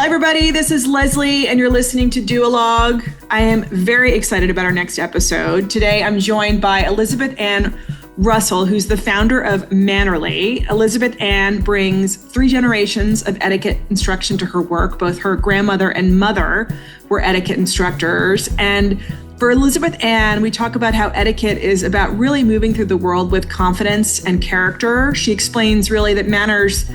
Hi, everybody. This is Leslie, and you're listening to Duologue. I am very excited about our next episode. Today, I'm joined by Elizabeth Ann Russell, who's the founder of Mannerly. Elizabeth Ann brings 3 generations of etiquette instruction to her work. Both her grandmother and mother were etiquette instructors. And for Elizabeth Ann, we talk about how etiquette is about really moving through the world with confidence and character. She explains really that manners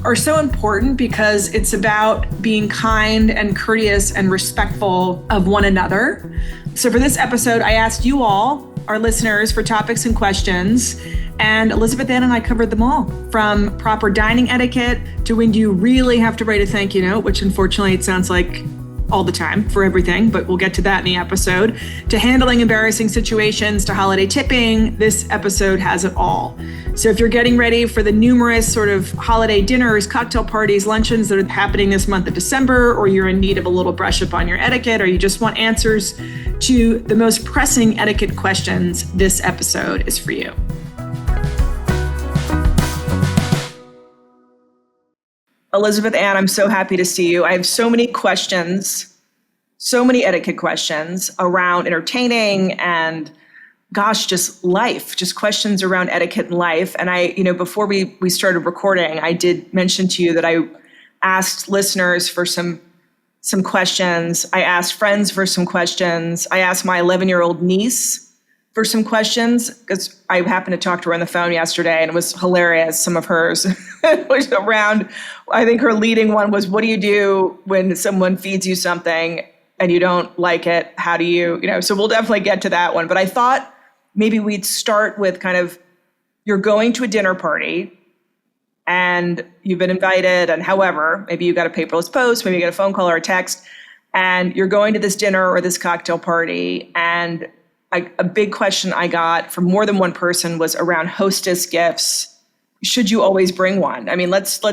are so important because it's about being kind and courteous and respectful of one another. So for this episode, I asked you all, our listeners, for topics and questions, and Elizabeth Ann and I covered them all, from proper dining etiquette to when you really have to write a thank you note, which unfortunately it sounds like all the time for everything, but we'll get to that in the episode, to handling embarrassing situations, to holiday tipping. This episode has it all. So if you're getting ready for the numerous sort of holiday dinners, cocktail parties, luncheons that are happening this month of December, or you're in need of a little brush up on your etiquette, or you just want answers to the most pressing etiquette questions, this episode is for you. Elizabeth Ann, I'm so happy to see you. I have so many questions, so many etiquette questions around entertaining and just life, just questions around etiquette and life. And before we started recording, I did mention to you that I asked listeners for some questions. I asked friends for some questions. I asked my 11-year-old niece for some questions because I happened to talk to her on the phone yesterday, and it was hilarious. Some of hers was around, I think her leading one was, what do you do when someone feeds you something and you don't like it? How do you, so we'll definitely get to that one. But I thought maybe we'd start with kind of, you're going to a dinner party and you've been invited, and however, maybe you got a paperless post, maybe you got a phone call or a text, and you're going to this dinner or this cocktail party, and a big question I got from more than one person was around hostess gifts. Should you always bring one? I mean, let's.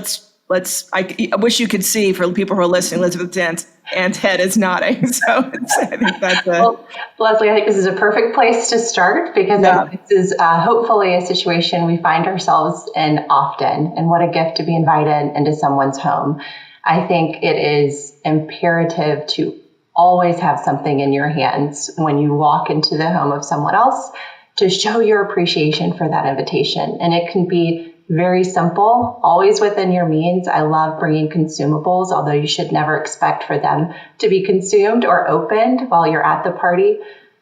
I wish you could see, for people who are listening, Elizabeth Ann's head is nodding. So I think that's Well, Leslie, I think this is a perfect place to start because this is hopefully a situation we find ourselves in often. And what a gift to be invited into someone's home. I think it is imperative to always have something in your hands when you walk into the home of someone else to show your appreciation for that invitation. And it can be very simple, always within your means. I love bringing consumables, although you should never expect for them to be consumed or opened while you're at the party.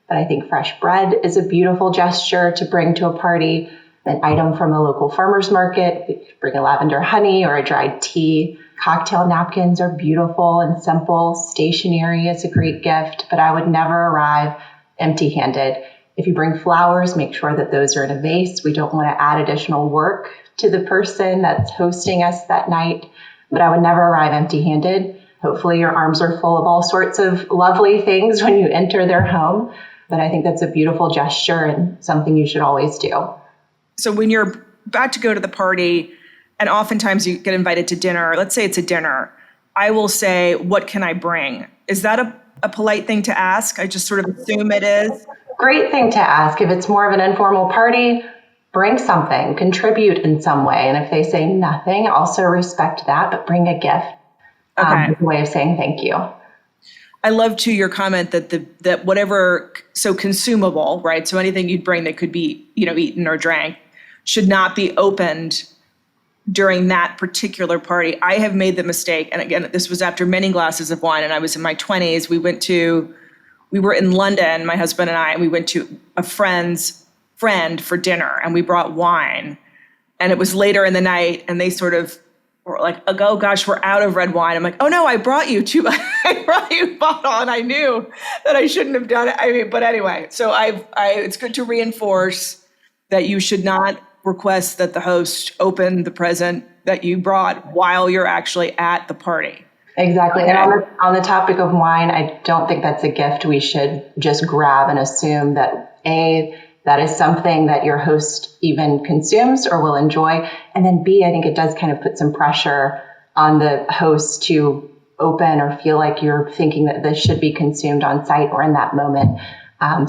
But I think fresh bread is a beautiful gesture to bring to a party, an item from a local farmer's market, bring a lavender honey or a dried tea. Cocktail napkins are beautiful and simple. Stationery is a great gift, but I would never arrive empty-handed. If you bring flowers, make sure that those are in a vase. We don't want to add additional work to the person that's hosting us that night, but I would never arrive empty-handed. Hopefully your arms are full of all sorts of lovely things when you enter their home, but I think that's a beautiful gesture and something you should always do. So when you're about to go to the party, and oftentimes you get invited to dinner, let's say it's a dinner, I will say, what can I bring? Is that a polite thing to ask? I just sort of assume it is. Great thing to ask. If it's more of an informal party, bring something, contribute in some way. And if they say nothing, also respect that, but bring a gift. As a way of saying thank you. I love too your comment that whatever, so consumable, right? So anything you'd bring that could be, eaten or drank should not be opened during that particular party. I have made the mistake, and again, this was after many glasses of wine, and I was in my 20s. We were in London, my husband and I, and we went to a friend's friend for dinner, and we brought wine. And it was later in the night, and they sort of were like, oh gosh, we're out of red wine. I'm like, oh no, I brought you I brought you a bottle, and I knew that I shouldn't have done it. But anyway, so it's good to reinforce that you should not request that the host open the present that you brought while you're actually at the party. Exactly. Okay. And on the topic of wine, I don't think that's a gift we should just grab and assume that that is something that your host even consumes or will enjoy. And then B, I think it does kind of put some pressure on the host to open or feel like you're thinking that this should be consumed on site or in that moment.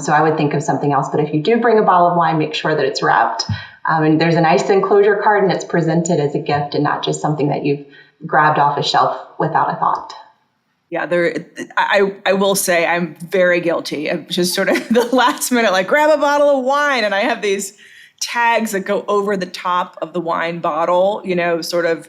So I would think of something else. But if you do bring a bottle of wine, make sure that it's wrapped. And there's a nice enclosure card and it's presented as a gift and not just something that you've grabbed off a shelf without a thought. Yeah, I will say I'm very guilty of just sort of the last minute, like grab a bottle of wine. And I have these tags that go over the top of the wine bottle, sort of.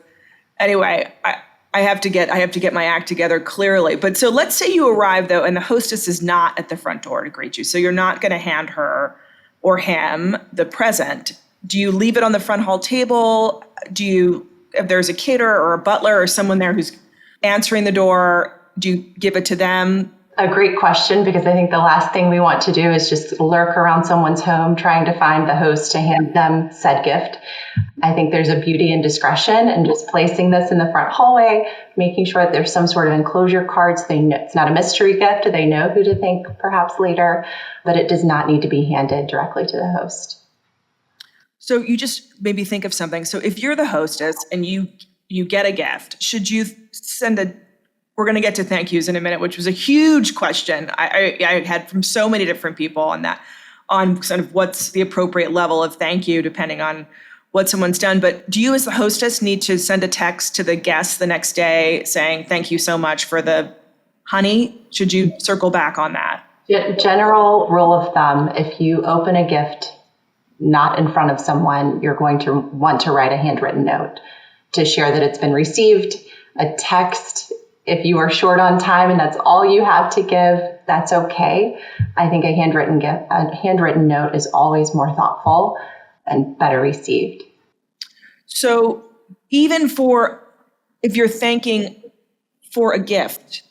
Anyway, I have to get my act together clearly. But so let's say you arrive though, and the hostess is not at the front door to greet you. So you're not going to hand her or him the present. Do you leave it on the front hall table? If there's a caterer or a butler or someone there who's answering the door, do you give it to them? A great question, because I think the last thing we want to do is just lurk around someone's home trying to find the host to hand them said gift. I think there's a beauty in discretion and just placing this in the front hallway, making sure that there's some sort of enclosure card so they know it's not a mystery gift. They know who to thank perhaps later, but it does not need to be handed directly to the host. So you just maybe think of something. So if you're the hostess and you get a gift, should you we're going to get to thank yous in a minute, which was a huge question I had from so many different people on sort of what's the appropriate level of thank you depending on what someone's done. But do you as the hostess need to send a text to the guests the next day saying, thank you so much for the honey? Should you circle back on that? General rule of thumb, if you open a gift not in front of someone, you're going to want to write a handwritten note to share that it's been received. A text, if you are short on time and that's all you have to give, that's okay. I think a handwritten note is always more thoughtful and better received. So even if you're thanking for a gift,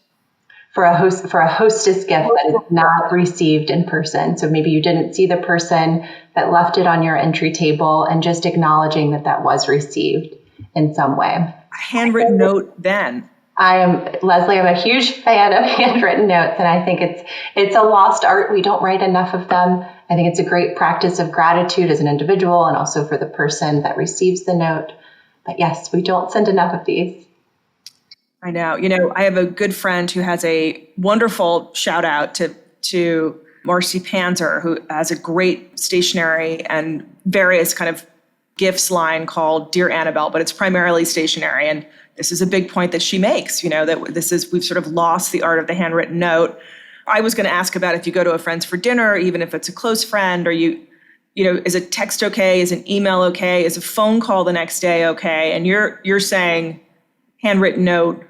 for a hostess gift that is not received in person. So maybe you didn't see the person that left it on your entry table, and just acknowledging that was received in some way. A handwritten note then. Leslie, I'm a huge fan of handwritten notes, and I think it's a lost art. We don't write enough of them. I think it's a great practice of gratitude as an individual and also for the person that receives the note. But yes, we don't send enough of these. I know. I have a good friend who has a wonderful shout out to Marcy Panzer, who has a great stationery and various kind of gifts line called Dear Annabelle, but it's primarily stationery. And this is a big point that she makes, that we've sort of lost the art of the handwritten note. I was going to ask about if you go to a friend's for dinner, even if it's a close friend, or is a text okay? Is an email okay? Is a phone call the next day okay? And you're saying handwritten note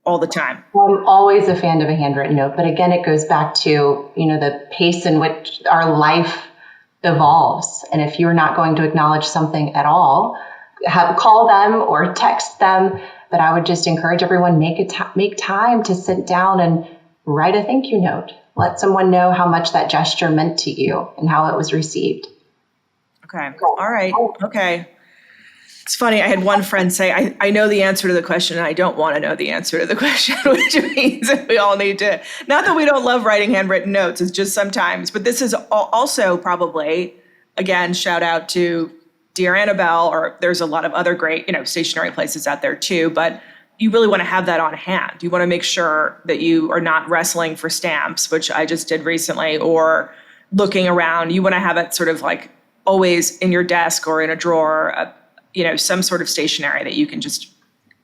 all the time. I'm always a fan of a handwritten note, but again, it goes back to, the pace in which our life evolves. And if you're not going to acknowledge something at all, call them or text them. But I would just encourage everyone, make time to sit down and write a thank you note. Let someone know how much that gesture meant to you and how it was received. Okay. All right. Okay. It's funny. I had one friend say, I know the answer to the question and I don't want to know the answer to the question, which means that we all need to, not that we don't love writing handwritten notes, it's just sometimes, but this is also probably, again, shout out to Dear Annabelle, or there's a lot of other great, stationery places out there too, but you really want to have that on hand. You want to make sure that you are not wrestling for stamps, which I just did recently, or looking around. You want to have it sort of like always in your desk or in a drawer, some sort of stationery that you can just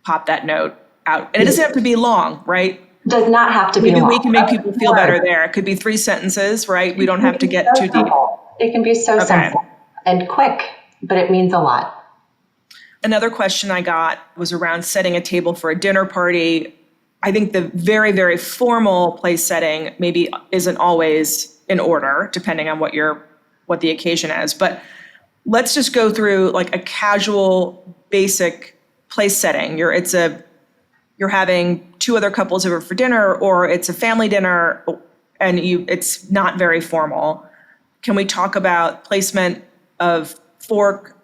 pop that note out. And it doesn't have to be long, right? Does not have to be long. Maybe we can make people feel better there. It could be 3 sentences, right? We don't have to get too deep. It can be so simple and quick, but it means a lot. Another question I got was around setting a table for a dinner party. I think the very, very formal place setting maybe isn't always in order, depending on what the occasion is. But let's just go through like a casual, basic place setting. You're having 2 other couples over for dinner, or it's a family dinner, and it's not very formal. Can we talk about placement of fork,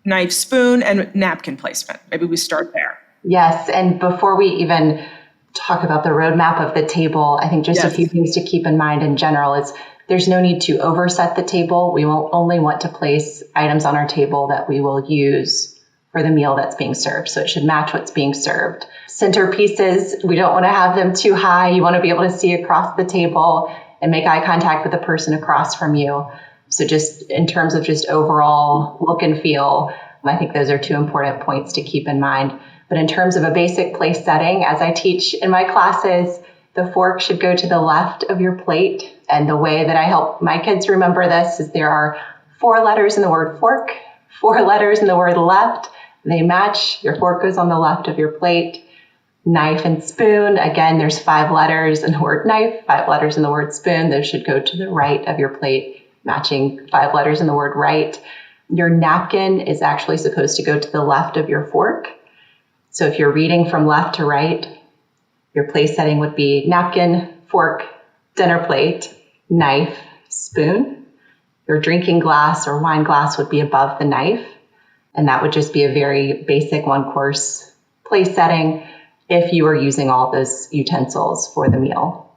knife, spoon, and napkin placement? Maybe we start there. Yes, and before we even talk about the roadmap of the table, I think just a few things to keep in mind in general is there's no need to overset the table. We will only want to place items on our table that we will use for the meal that's being served. So it should match what's being served. Centerpieces, we don't want to have them too high. You want to be able to see across the table and make eye contact with the person across from you. So just in terms of just overall look and feel, I think those are 2 important points to keep in mind. But in terms of a basic place setting, as I teach in my classes, the fork should go to the left of your plate. And the way that I help my kids remember this is there are 4 letters in the word fork, 4 letters in the word left. They match. Your fork goes on the left of your plate. Knife and spoon. Again, there's 5 letters in the word knife, 5 letters in the word spoon. Those should go to the right of your plate, matching 5 letters in the word right. Your napkin is actually supposed to go to the left of your fork. So if you're reading from left to right, your place setting would be napkin, fork, dinner plate, knife, spoon. Your drinking glass or wine glass would be above the knife. And that would just be a very basic one-course place setting if you are using all those utensils for the meal.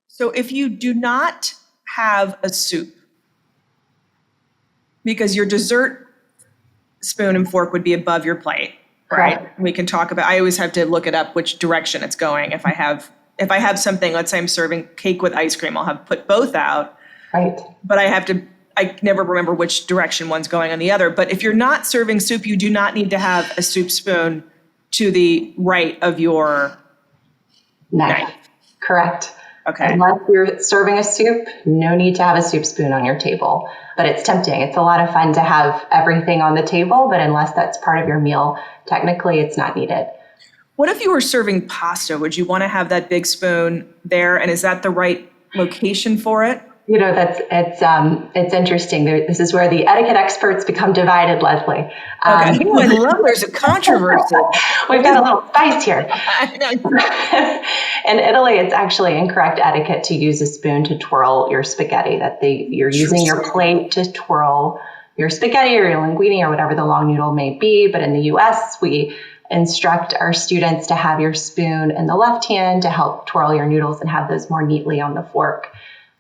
So if you do not have a soup, because your dessert spoon and fork would be above your plate, right? Correct. We can talk about, I always have to look it up which direction it's going. If I have something, let's say I'm serving cake with ice cream, I'll have put both out. Right. But I never remember which direction one's going on the other. But if you're not serving soup, you do not need to have a soup spoon to the right of your knife. Correct. Okay. Unless you're serving a soup, no need to have a soup spoon on your table. But it's tempting. It's a lot of fun to have everything on the table, but unless that's part of your meal, technically it's not needed. What if you were serving pasta? Would you want to have that big spoon there? And is that the right location for it? You know, it's interesting. This is where the etiquette experts become divided, Leslie. Okay. I love there's a controversy. We've got a little spice here. I know. In Italy, it's actually incorrect etiquette to use a spoon to twirl your spaghetti. You're using your plate to twirl your spaghetti or your linguine or whatever the long noodle may be. But in the U.S., we instruct our students to have your spoon in the left hand to help twirl your noodles and have those more neatly on the fork.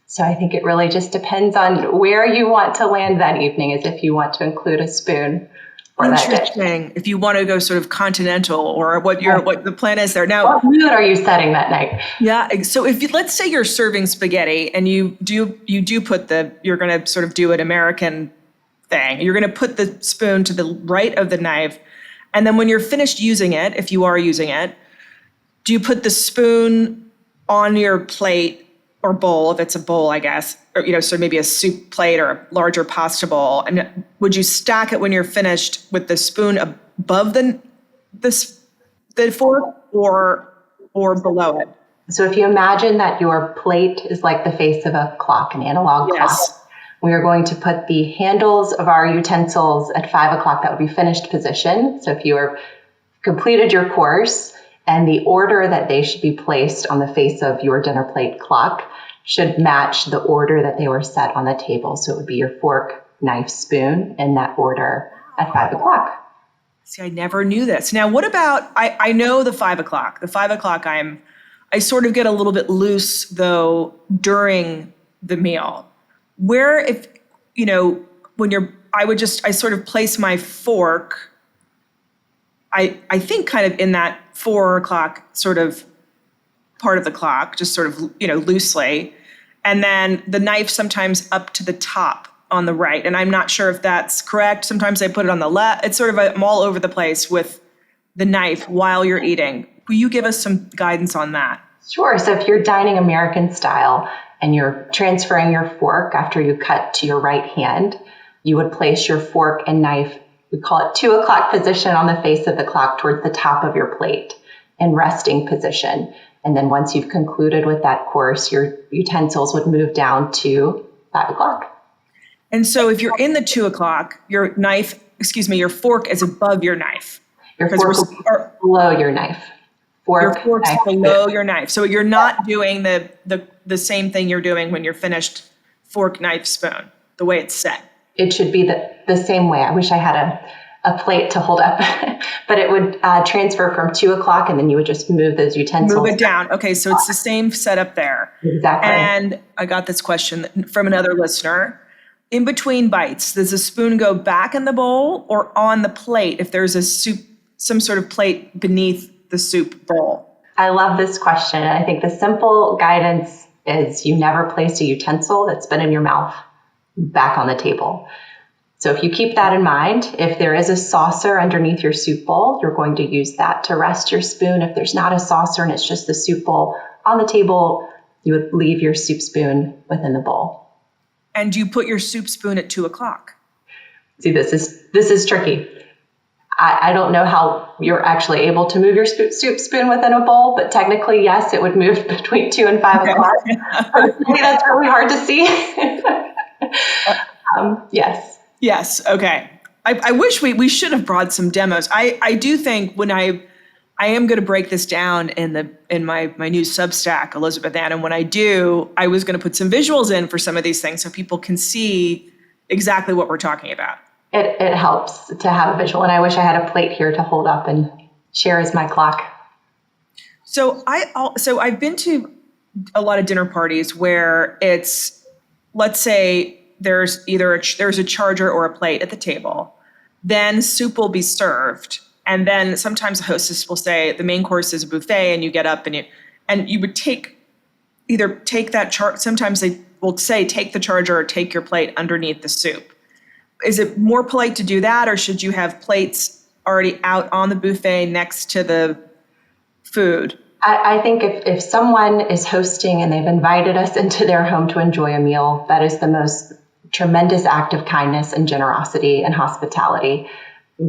So I think it really just depends on where you want to land that evening, as if you want to include a spoon for that dish. Interesting. If you want to go sort of continental, or what the plan is there now. What mood are you setting that night? Yeah. So let's say you're serving spaghetti and you do put you're going to sort of do an American thing. You're going to put the spoon to the right of the knife, and then when you're finished using it, if you are using it, do you put the spoon on your plate? Or bowl, if it's a bowl, I guess, or, so maybe a soup plate or a larger pasta bowl. And would you stack it when you're finished with the spoon above the fork or below it? So if you imagine that your plate is like the face of a clock, an analog clock, we are going to put the handles of our utensils at 5 o'clock. That would be finished position. So if you have completed your course, and the order that they should be placed on the face of your dinner plate clock should match the order that they were set on the table. So it would be your fork, knife, spoon in that order at 5 o'clock. See, I never knew this. Now, what about, I know the 5 o'clock. The 5 o'clock, I sort of get a little bit loose, though, during the meal. Where if, I sort of place my fork, I think kind of in that 4 o'clock sort of part of the clock, just sort of, loosely. And then the knife sometimes up to the top on the right. And I'm not sure if that's correct. Sometimes I put it on the left. It's sort of, I'm all over the place with the knife while you're eating. Will you give us some guidance on that? Sure. So if you're dining American style and you're transferring your fork after you cut to your right hand, you would place your fork and knife, we call it 2 o'clock position, on the face of the clock towards the top of your plate in resting position. And then once you've concluded with that course, your utensils would move down to 5 o'clock. And so if you're in the 2 o'clock, your fork is above your knife. Your fork is below your knife. Your fork's below your knife. So you're not doing the same thing you're doing when you're finished fork, knife, spoon, the way it's set. It should be the same way. I wish I had a plate to hold up, but it would transfer from 2 o'clock, and then you would just move those utensils. Move it down. Okay, so it's the same setup there. Exactly. And I got this question from another listener. In between bites, does the spoon go back in the bowl or on the plate if there's some sort of plate beneath the soup bowl? I love this question. And I think the simple guidance is you never place a utensil that's been in your mouth back on the table. So if you keep that in mind, if there is a saucer underneath your soup bowl, you're going to use that to rest your spoon. If there's not a saucer and it's just the soup bowl on the table, you would leave your soup spoon within the bowl. And you put your soup spoon at 2:00. See, this is tricky. I don't know how you're actually able to move your soup spoon within a bowl, but technically, yes, it would move between 2 and 5 o'clock. Personally, that's really hard to see. Yes. Yes. Okay. I wish we should have brought some demos. I do think when I am going to break this down in my new Substack, Elizabeth Ann, and when I do, I was going to put some visuals in for some of these things so people can see exactly what we're talking about. It helps to have a visual, and I wish I had a plate here to hold up and share as my clock. So I've been to a lot of dinner parties where it's, let's say there's either there's a charger or a plate at the table, then soup will be served, and then sometimes the hostess will say the main course is a buffet, and you get up and you would take that chart. Sometimes they will say take the charger or take your plate underneath the soup. Is it more polite to do that, or should you have plates already out on the buffet next to the food? I think if someone is hosting and they've invited us into their home to enjoy a meal, that is the most tremendous act of kindness and generosity and hospitality.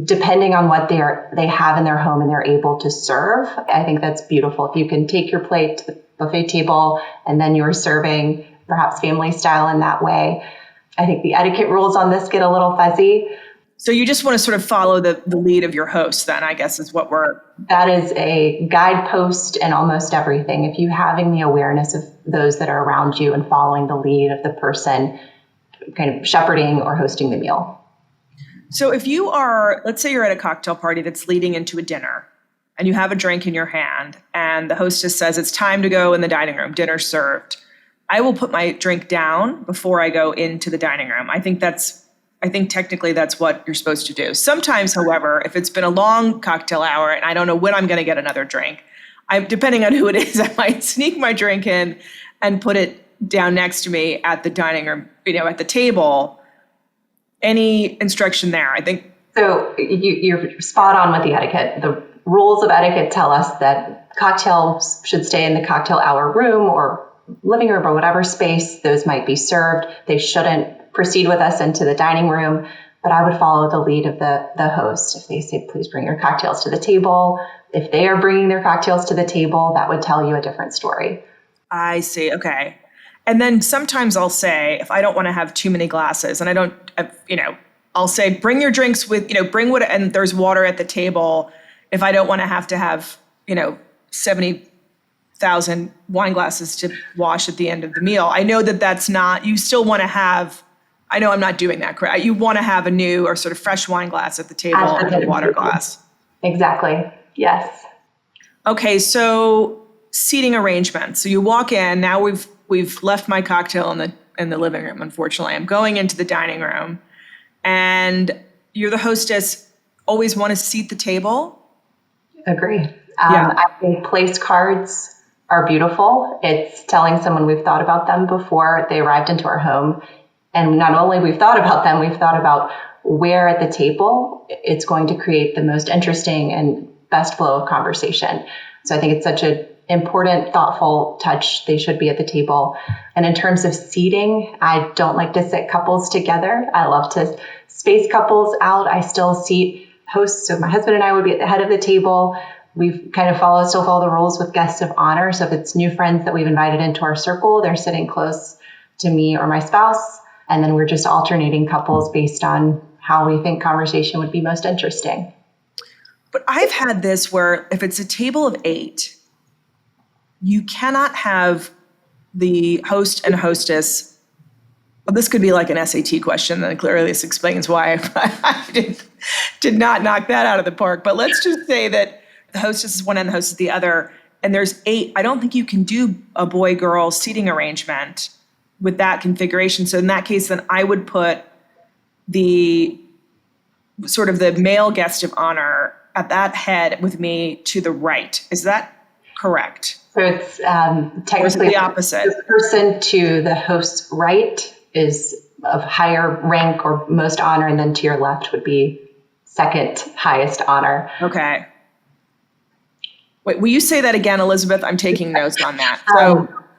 Depending on what they have in their home and they're able to serve, I think that's beautiful. If you can take your plate to the buffet table and then you're serving perhaps family style in that way. I think the etiquette rules on this get a little fuzzy. So you just want to sort of follow the lead of your host then, I guess is what That is a guidepost in almost everything. If you having the awareness of those that are around you and following the lead of the person kind of shepherding or hosting the meal. So if you are, let's say you're at a cocktail party that's leading into a dinner and you have a drink in your hand and the hostess says it's time to go in the dining room, dinner's served. I will put my drink down before I go into the dining room. I think technically that's what you're supposed to do. Sometimes, however, if it's been a long cocktail hour and I don't know when I'm going to get another drink, depending on who it is, I might sneak my drink in and put it down next to me at the dining room, at the table. Any instruction there? I think. So you're spot on with the etiquette. The rules of etiquette tell us that cocktails should stay in the cocktail hour room or living room or whatever space those might be served. They shouldn't proceed with us into the dining room, but I would follow the lead of the host. If they say, please bring your cocktails to the table, if they are bringing their cocktails to the table, that would tell you a different story. I see. Okay. And then sometimes I'll say, if I don't want to have too many glasses and I'll say, bring your drinks with, bring what, and there's water at the table. If I don't want to have, 70,000 wine glasses to wash at the end of the meal. I know that's not, you still want to have, I know I'm not doing that correct. You want to have a new or sort of fresh wine glass at the table and a water glass. Exactly. Yes. Okay. So seating arrangement. So you walk in, now we've left my cocktail in the living room. Unfortunately, I'm going into the dining room and you're the hostess. Always want to seat the table. Agree. I think place cards are beautiful. It's telling someone we've thought about them before they arrived into our home. And not only we've thought about them, we've thought about where at the table it's going to create the most interesting and best flow of conversation. So I think it's such an important, thoughtful touch. They should be at the table. And in terms of seating, I don't like to sit couples together. I love to space couples out. I still seat hosts. So my husband and I would be at the head of the table. We've kind of still follow the rules with guests of honor. So if it's new friends that we've invited into our circle, they're sitting close to me or my spouse. And then we're just alternating couples based on how we think conversation would be most interesting. But I've had this where if it's a table of 8, you cannot have the host and hostess. Well, this could be like an SAT question, and clearly this explains why I did not knock that out of the park. But let's just say that the hostess is one and the host is the other, and there's 8. I don't think you can do a boy-girl seating arrangement with that configuration. So in that case, then I would put the sort of the male guest of honor at that head with me to the right. Is that correct? So it's technically the opposite. The person to the host's right is of higher rank or most honor, and then to your left would be second highest honor. Okay. Wait, will you say that again, Elizabeth? I'm taking notes on that.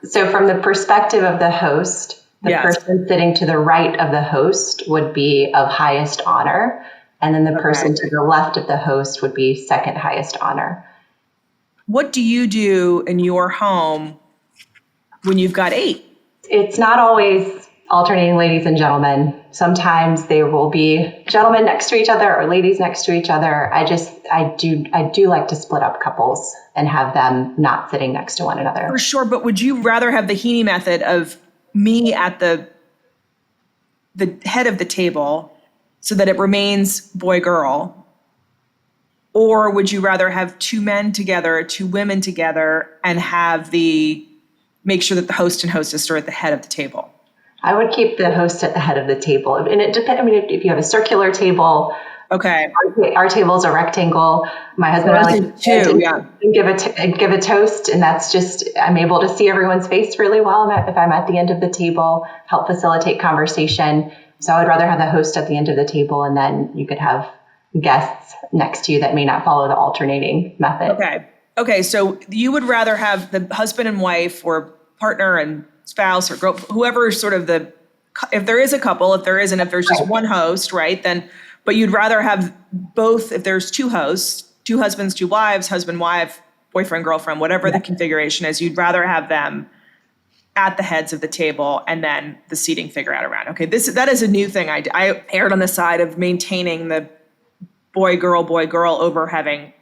So from the perspective of the host, the person sitting to the right of the host would be of highest honor. And then the person to the left of the host would be second highest honor. What do you do in your home when you've got 8? It's not always alternating ladies and gentlemen. Sometimes there will be gentlemen next to each other or ladies next to each other. I do like to split up couples and have them not sitting next to one another. For sure, but would you rather have the Heaney method of me at the head of the table so that it remains boy-girl? Or would you rather have 2 men together, 2 women together, and make sure that the host and hostess are at the head of the table? I would keep the host at the head of the table. And it depends. I mean, if you have a circular table, okay. Our table is a rectangle. My husband and I like to give a toast, and that's just, I'm able to see everyone's face really well if I'm at the end of the table, help facilitate conversation. So I would rather have the host at the end of the table, and then you could have guests next to you that may not follow the alternating method. Okay. So you would rather have the husband and wife or partner and spouse or girl, whoever sort of if there is a couple, if there isn't, if there's just one host, right? But you'd rather have both, if there's 2 hosts, 2 husbands, 2 wives, husband, wife, boyfriend, girlfriend, whatever the configuration is, you'd rather have them at the heads of the table and then the seating figure out around. Okay, that is a new thing. I erred on the side of maintaining the boy, girl over having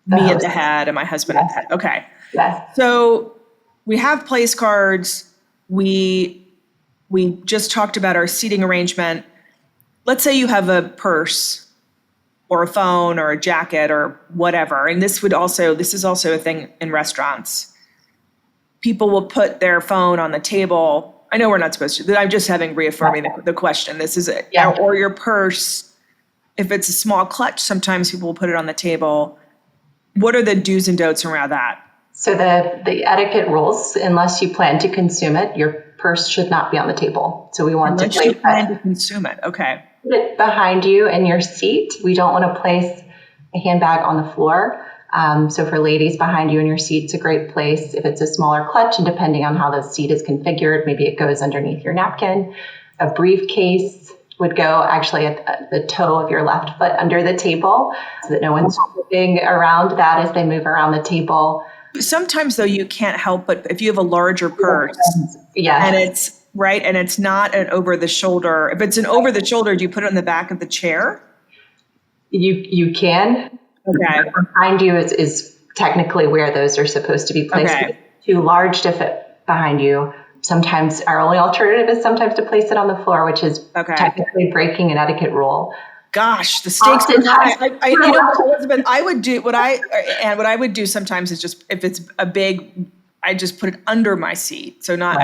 me at the head and my husband at the head. Okay. Yes. So we have place cards. We just talked about our seating arrangement. Let's say you have a purse or a phone or a jacket or whatever. And this is also a thing in restaurants. People will put their phone on the table. I know we're not supposed to. I'm just reaffirming the question. This is it. Yeah. Or your purse. If it's a small clutch, sometimes people will put it on the table. What are the do's and don'ts around that? So the etiquette rules, unless you plan to consume it, your purse should not be on the table. So we want unless you plan to consume it. Okay. Put it behind you in your seat. We don't want to place a handbag on the floor. So for ladies, behind you in your seat, it's a great place. If it's a smaller clutch, and depending on how the seat is configured, maybe it goes underneath your napkin. A briefcase would go actually at the toe of your left foot under the table so that no one's moving around that as they move around the table. Sometimes, though, you can't help but if you have a larger purse and it's right, and it's not an over the shoulder. If it's an over the shoulder, do you put it on the back of the chair? You can. Okay. Behind you is technically where those are supposed to be placed. Okay. Too large to fit behind you. Sometimes our only alternative is sometimes to place it on the floor, which is technically breaking an etiquette rule. Gosh, the stakes are high. Elizabeth, I would do what I would do sometimes is just if it's a big, I just put it under my seat. So not,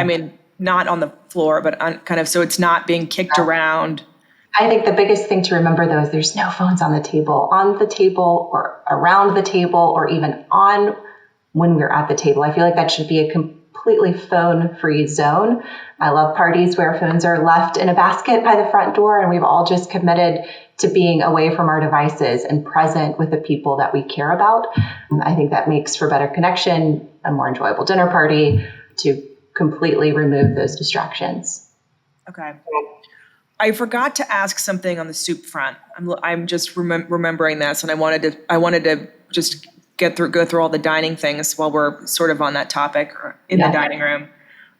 not on the floor, but kind of so it's not being kicked around. I think the biggest thing to remember though is there's no phones on the table or around the table or even on when we're at the table. I feel like that should be a completely phone-free zone. I love parties where phones are left in a basket by the front door, and we've all just committed to being away from our devices and present with the people that we care about. I think that makes for better connection, a more enjoyable dinner party, to completely remove those distractions. Okay. I forgot to ask something on the soup front. I'm just remembering this, and I wanted to just go through all the dining things while we're sort of on that topic in the dining room.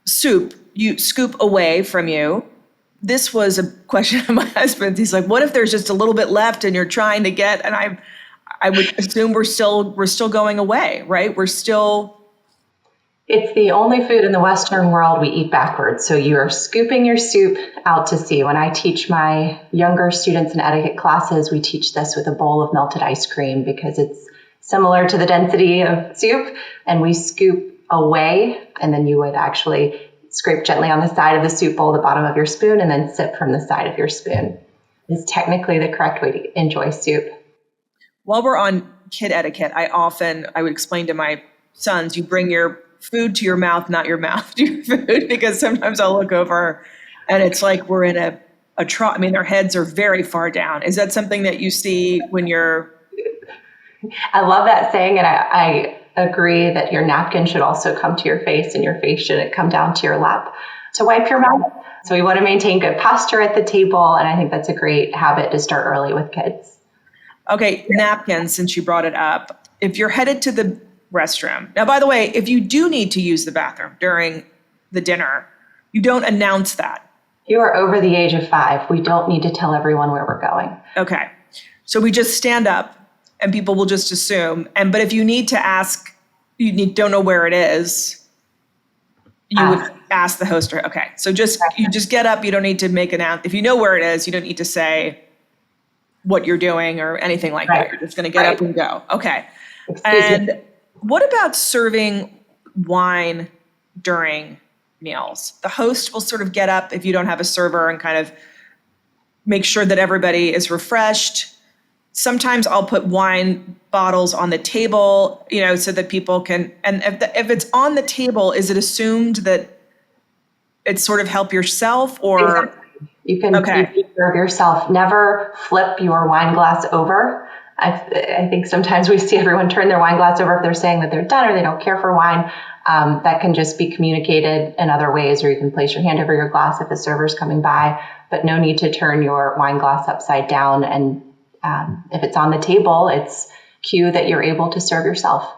Soup, you scoop away from you. This was a question of my husband's. He's like, "What if there's just a little bit left and you're trying to get?" And I would assume we're still going away, right? It's the only food in the Western world we eat backwards. So you are scooping your soup out to sea. When I teach my younger students in etiquette classes, we teach this with a bowl of melted ice cream because it's similar to the density of soup. And we scoop away, and then you would actually scrape gently on the side of the soup bowl, the bottom of your spoon, and then sip from the side of your spoon. It's technically the correct way to enjoy soup. While we're on kid etiquette, I would explain to my sons, you bring your food to your mouth, not your mouth to your food, because sometimes I'll look over And it's like we're in a trough. I mean, their heads are very far down. Is that something that you see when you're... I love that saying, and I agree that your napkin should also come to your face, and your face shouldn't come down to your lap to wipe your mouth. So we want to maintain good posture at the table, and I think that's a great habit to start early with kids. Okay, napkins, since you brought it up. If you're headed to the restroom, now, by the way, if you do need to use the bathroom during the dinner, you don't announce that. You are over the age of 5. We don't need to tell everyone where we're going. Okay, so we just stand up, and people will just assume. But if you need to ask, don't know where it is, you would ask the host. Okay, so you just get up. You don't need to make an announcement. If you know where it is, you don't need to say what you're doing or anything like that. You're just going to get up and go. Okay. And what about serving wine during meals? The host will sort of get up if you don't have a server and kind of make sure that everybody is refreshed. Sometimes I'll put wine bottles on the table, so that people can, and if it's on the table, is it assumed that it's sort of help yourself, or? Exactly. You can serve yourself. Never flip your wine glass over. I think sometimes we see everyone turn their wine glass over if they're saying that they're done or they don't care for wine. That can just be communicated in other ways, or you can place your hand over your glass if the server's coming by, but no need to turn your wine glass upside down. And if it's on the table, it's cue that you're able to serve yourself.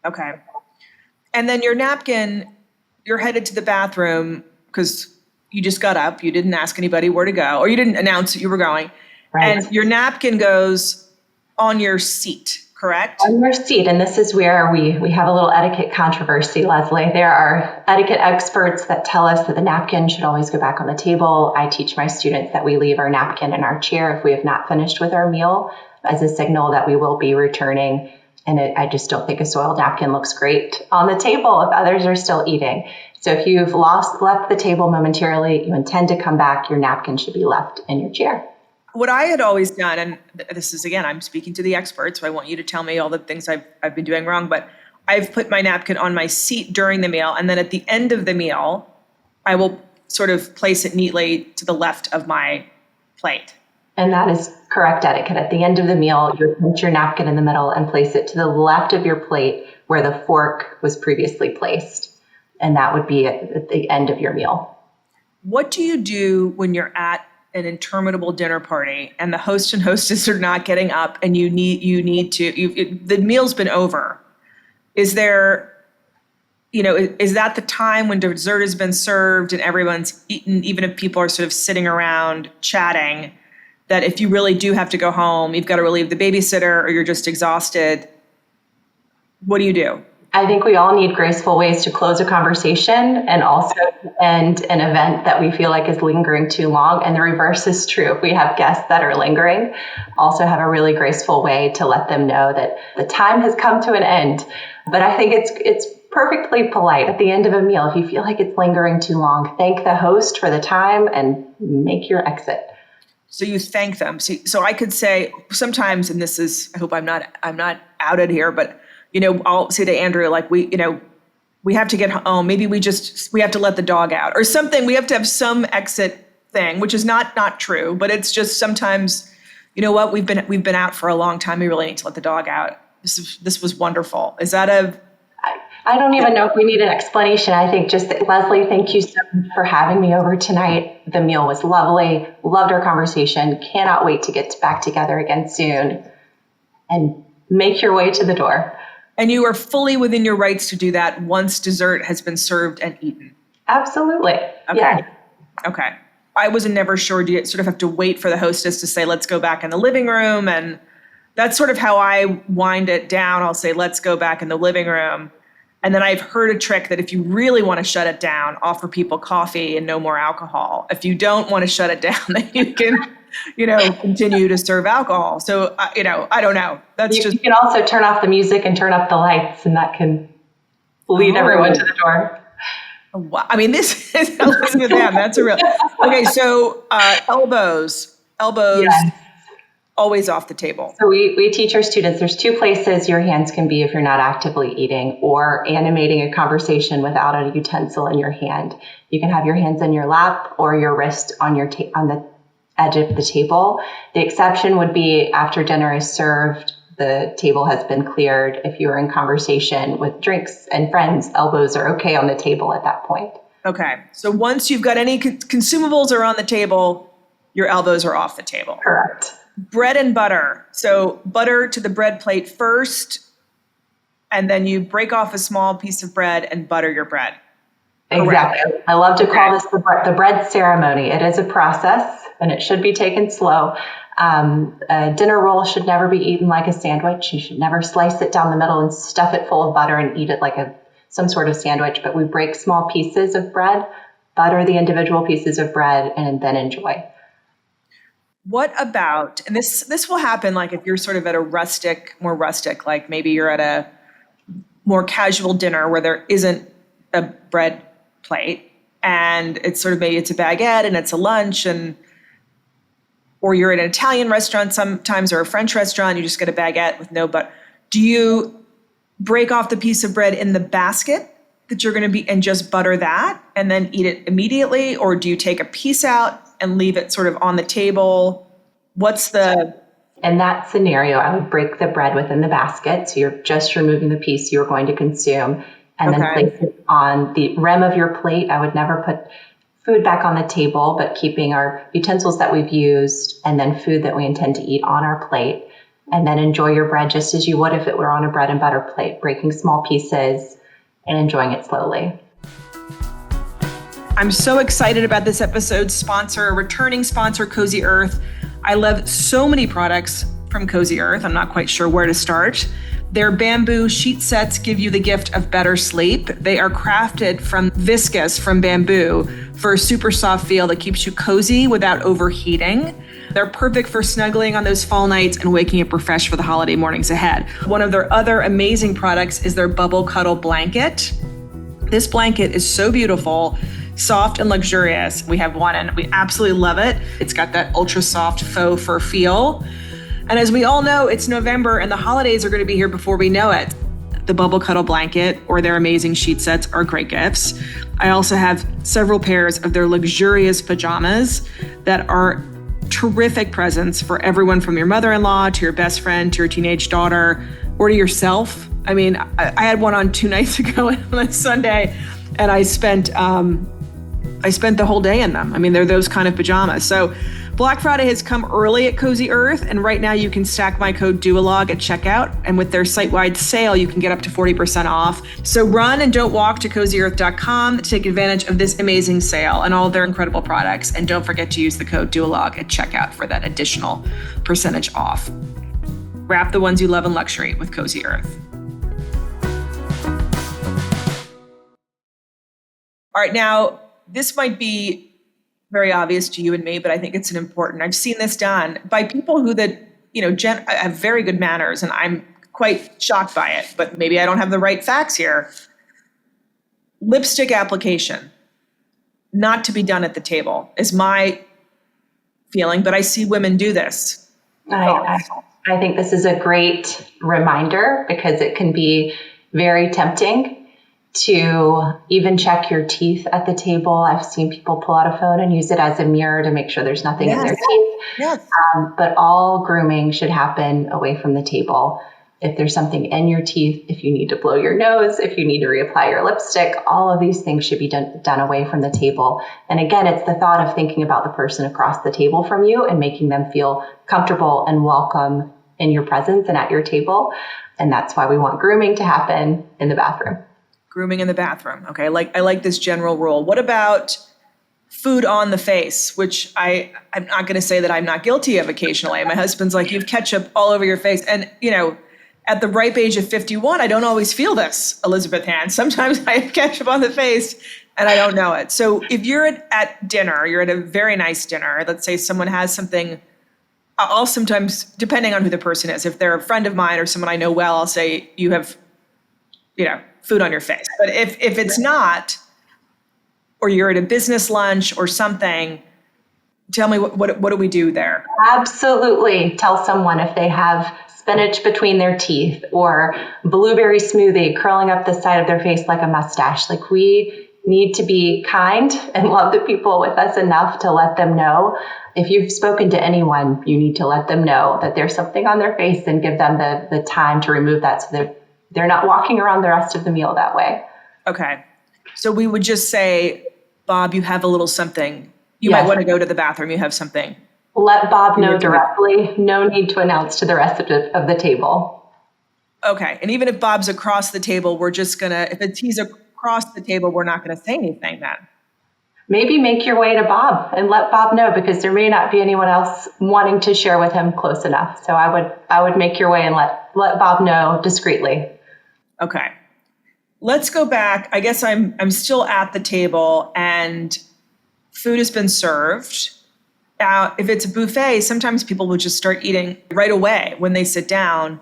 Okay. And then your napkin, you're headed to the bathroom because you just got up, you didn't ask anybody where to go, or you didn't announce that you were going. Right. And your napkin goes on your seat, correct? On your seat. And this is where we have a little etiquette controversy, Leslie. There are etiquette experts that tell us that the napkin should always go back on the table. I teach my students that we leave our napkin in our chair if we have not finished with our meal, as a signal that we will be returning. And I just don't think a soiled napkin looks great on the table if others are still eating. So if you've left the table momentarily, you intend to come back, your napkin should be left in your chair. What I had always done, and this is, again, I'm speaking to the experts, so I want you to tell me all the things I've been doing wrong, but I've put my napkin on my seat during the meal, and then at the end of the meal, I will sort of place it neatly to the left of my plate. And that is correct etiquette. At the end of the meal, you put your napkin in the middle and place it to the left of your plate where the fork was previously placed. And that would be at the end of your meal. What do you do when you're at an interminable dinner party and the host and hostess are not getting up and the meal's been over? Is there, is that the time when dessert has been served and everyone's eaten, even if people are sort of sitting around chatting, that if you really do have to go home, you've got to relieve the babysitter or you're just exhausted? What do you do? I think we all need graceful ways to close a conversation and also end an event that we feel like is lingering too long. And the reverse is true. If we have guests that are lingering, also have a really graceful way to let them know that the time has come to an end. But I think it's perfectly polite at the end of a meal. If you feel like it's lingering too long, thank the host for the time and make your exit. So you thank them. So I could say sometimes, and this is, I hope I'm not outed here, but I'll say to Andrew, like, we have to get home. Maybe we have to let the dog out or something. We have to have some exit thing, which is not true, but it's just sometimes, what, we've been out for a long time. We really need to let the dog out. This was wonderful. Is that I don't even know if we need an explanation. I think just that, Leslie, thank you so much for having me over tonight. The meal was lovely. Loved our conversation. Cannot wait to get back together again soon. And make your way to the door. And you are fully within your rights to do that once dessert has been served and eaten. Absolutely. Okay. Yeah. Okay. I wasn't never sure. Do you sort of have to wait for the hostess to say, let's go back in the living room? And that's sort of how I wind it down. I'll say, let's go back in the living room. And then I've heard a trick that if you really want to shut it down, offer people coffee and no more alcohol. If you don't want to shut it down, then you can continue to serve alcohol. So, I don't know. You can also turn off the music and turn up the lights, and that can lead everyone to the door. Wow. I mean, this is Elizabeth M. That's a real. Okay. So, elbows. Yes. always off the table. So we teach our students there's two places your hands can be if you're not actively eating or animating a conversation without a utensil in your hand. You can have your hands in your lap or your wrist on your on the edge of the table. The exception would be after dinner is served, the table has been cleared. If you're in conversation with drinks and friends, elbows are okay on the table at that point. Okay. So once you've got any consumables are on the table, your elbows are off the table. Correct. Bread and butter. So butter to the bread plate first, and then you break off a small piece of bread and butter your bread. Exactly. Correct. I love to call this the bread ceremony. It is a process, and it should be taken slow. A dinner roll should never be eaten like a sandwich. You should never slice it down the middle and stuff it full of butter and eat it like some sort of sandwich. But we break small pieces of bread, butter the individual pieces of bread, and then enjoy. What about, and this will happen like if you're sort of at a more rustic, like maybe you're at a more casual dinner where there isn't a bread plate and it's sort of maybe it's a baguette and it's a lunch or you're at an Italian restaurant sometimes or a French restaurant, you just get a baguette with no butter. Do you break off the piece of bread in the basket that you're going to be and just butter that and then eat it immediately? Or do you take a piece out and leave it sort of on the table? In that scenario, I would break the bread within the basket. So you're just removing the piece you're going to consume and then place it on the rim of your plate. I would never put food back on the table, but keeping our utensils that we've used and then food that we intend to eat on our plate. And then enjoy your bread just as you would if it were on a bread and butter plate, breaking small pieces and enjoying it slowly. I'm so excited about this episode's sponsor, returning sponsor, Cozy Earth. I love so many products from Cozy Earth. I'm not quite sure where to start. Their bamboo sheet sets give you the gift of better sleep. They are crafted from viscose from bamboo for a super soft feel that keeps you cozy without overheating. They're perfect for snuggling on those fall nights and waking up refreshed for the holiday mornings ahead. One of their other amazing products is their Bubble Cuddle blanket. This blanket is so beautiful, soft and luxurious. We have one and we absolutely love it. It's got that ultra soft faux fur feel. And as we all know, it's November and the holidays are going to be here before we know it. The Bubble Cuddle blanket or their amazing sheet sets are great gifts. I also have several pairs of their luxurious pajamas that are terrific presents for everyone from your mother-in-law to your best friend to your teenage daughter or to yourself. I mean, I had one on 2 nights ago on Sunday and I spent the whole day in them. I mean, they're those kind of pajamas. So Black Friday has come early at Cozy Earth, and right now you can stack my code DUALOG at checkout, and with their site-wide sale, you can get up to 40% off. So run and don't walk to CozyEarth.com to take advantage of this amazing sale and all their incredible products, and don't forget to use the code DUALOG at checkout for that additional percentage off. Wrap the ones you love in luxury with Cozy Earth. All right, now, this might be very obvious to you and me, but I think it's an important. I've seen this done by people who have very good manners, and I'm quite shocked by it, but maybe I don't have the right facts here. Lipstick application, not to be done at the table, is my feeling, but I see women do this. I think this is a great reminder because it can be very tempting to even check your teeth at the table. I've seen people pull out a phone and use it as a mirror to make sure there's nothing in their teeth. Yes. But all grooming should happen away from the table. If there's something in your teeth, if you need to blow your nose, if you need to reapply your lipstick, all of these things should be done away from the table. And again, it's the thought of thinking about the person across the table from you and making them feel comfortable and welcome in your presence and at your table. And that's why we want grooming to happen in the bathroom. Grooming in the bathroom. Okay, I like this general rule. What about food on the face, which I'm not going to say that I'm not guilty of occasionally. My husband's like, you've ketchup all over your face. And, at the ripe age of 51, I don't always feel this, Elizabeth Hand. Sometimes I have ketchup on the face and I don't know it. So if you're at dinner, you're at a very nice dinner, let's say someone has something, I'll sometimes, depending on who the person is, if they're a friend of mine or someone I know well, I'll say, you have, food on your face. But if it's not, or you're at a business lunch or something, Tell me what do we do there? Absolutely. Tell someone if they have spinach between their teeth or blueberry smoothie curling up the side of their face like a mustache. Like, we need to be kind and love the people with us enough to let them know. If you've spoken to anyone, you need to let them know that there's something on their face and give them the time to remove that so that they're not walking around the rest of the meal that way. Okay. So we would just say, Bob, you have a little something. You Yes. might want to go to the bathroom. You have something. Let Bob know directly. No need to announce to the rest of the table. Okay. And even if Bob's across the table, we're just going to, if he's across the table, we're not going to say anything then. Maybe make your way to Bob and let Bob know, because there may not be anyone else wanting to share with him close enough. So I would make your way and let Bob know discreetly. Okay. Let's go back. I guess I'm still at the table and food has been served. Now, if it's a buffet, sometimes people will just start eating right away when they sit down,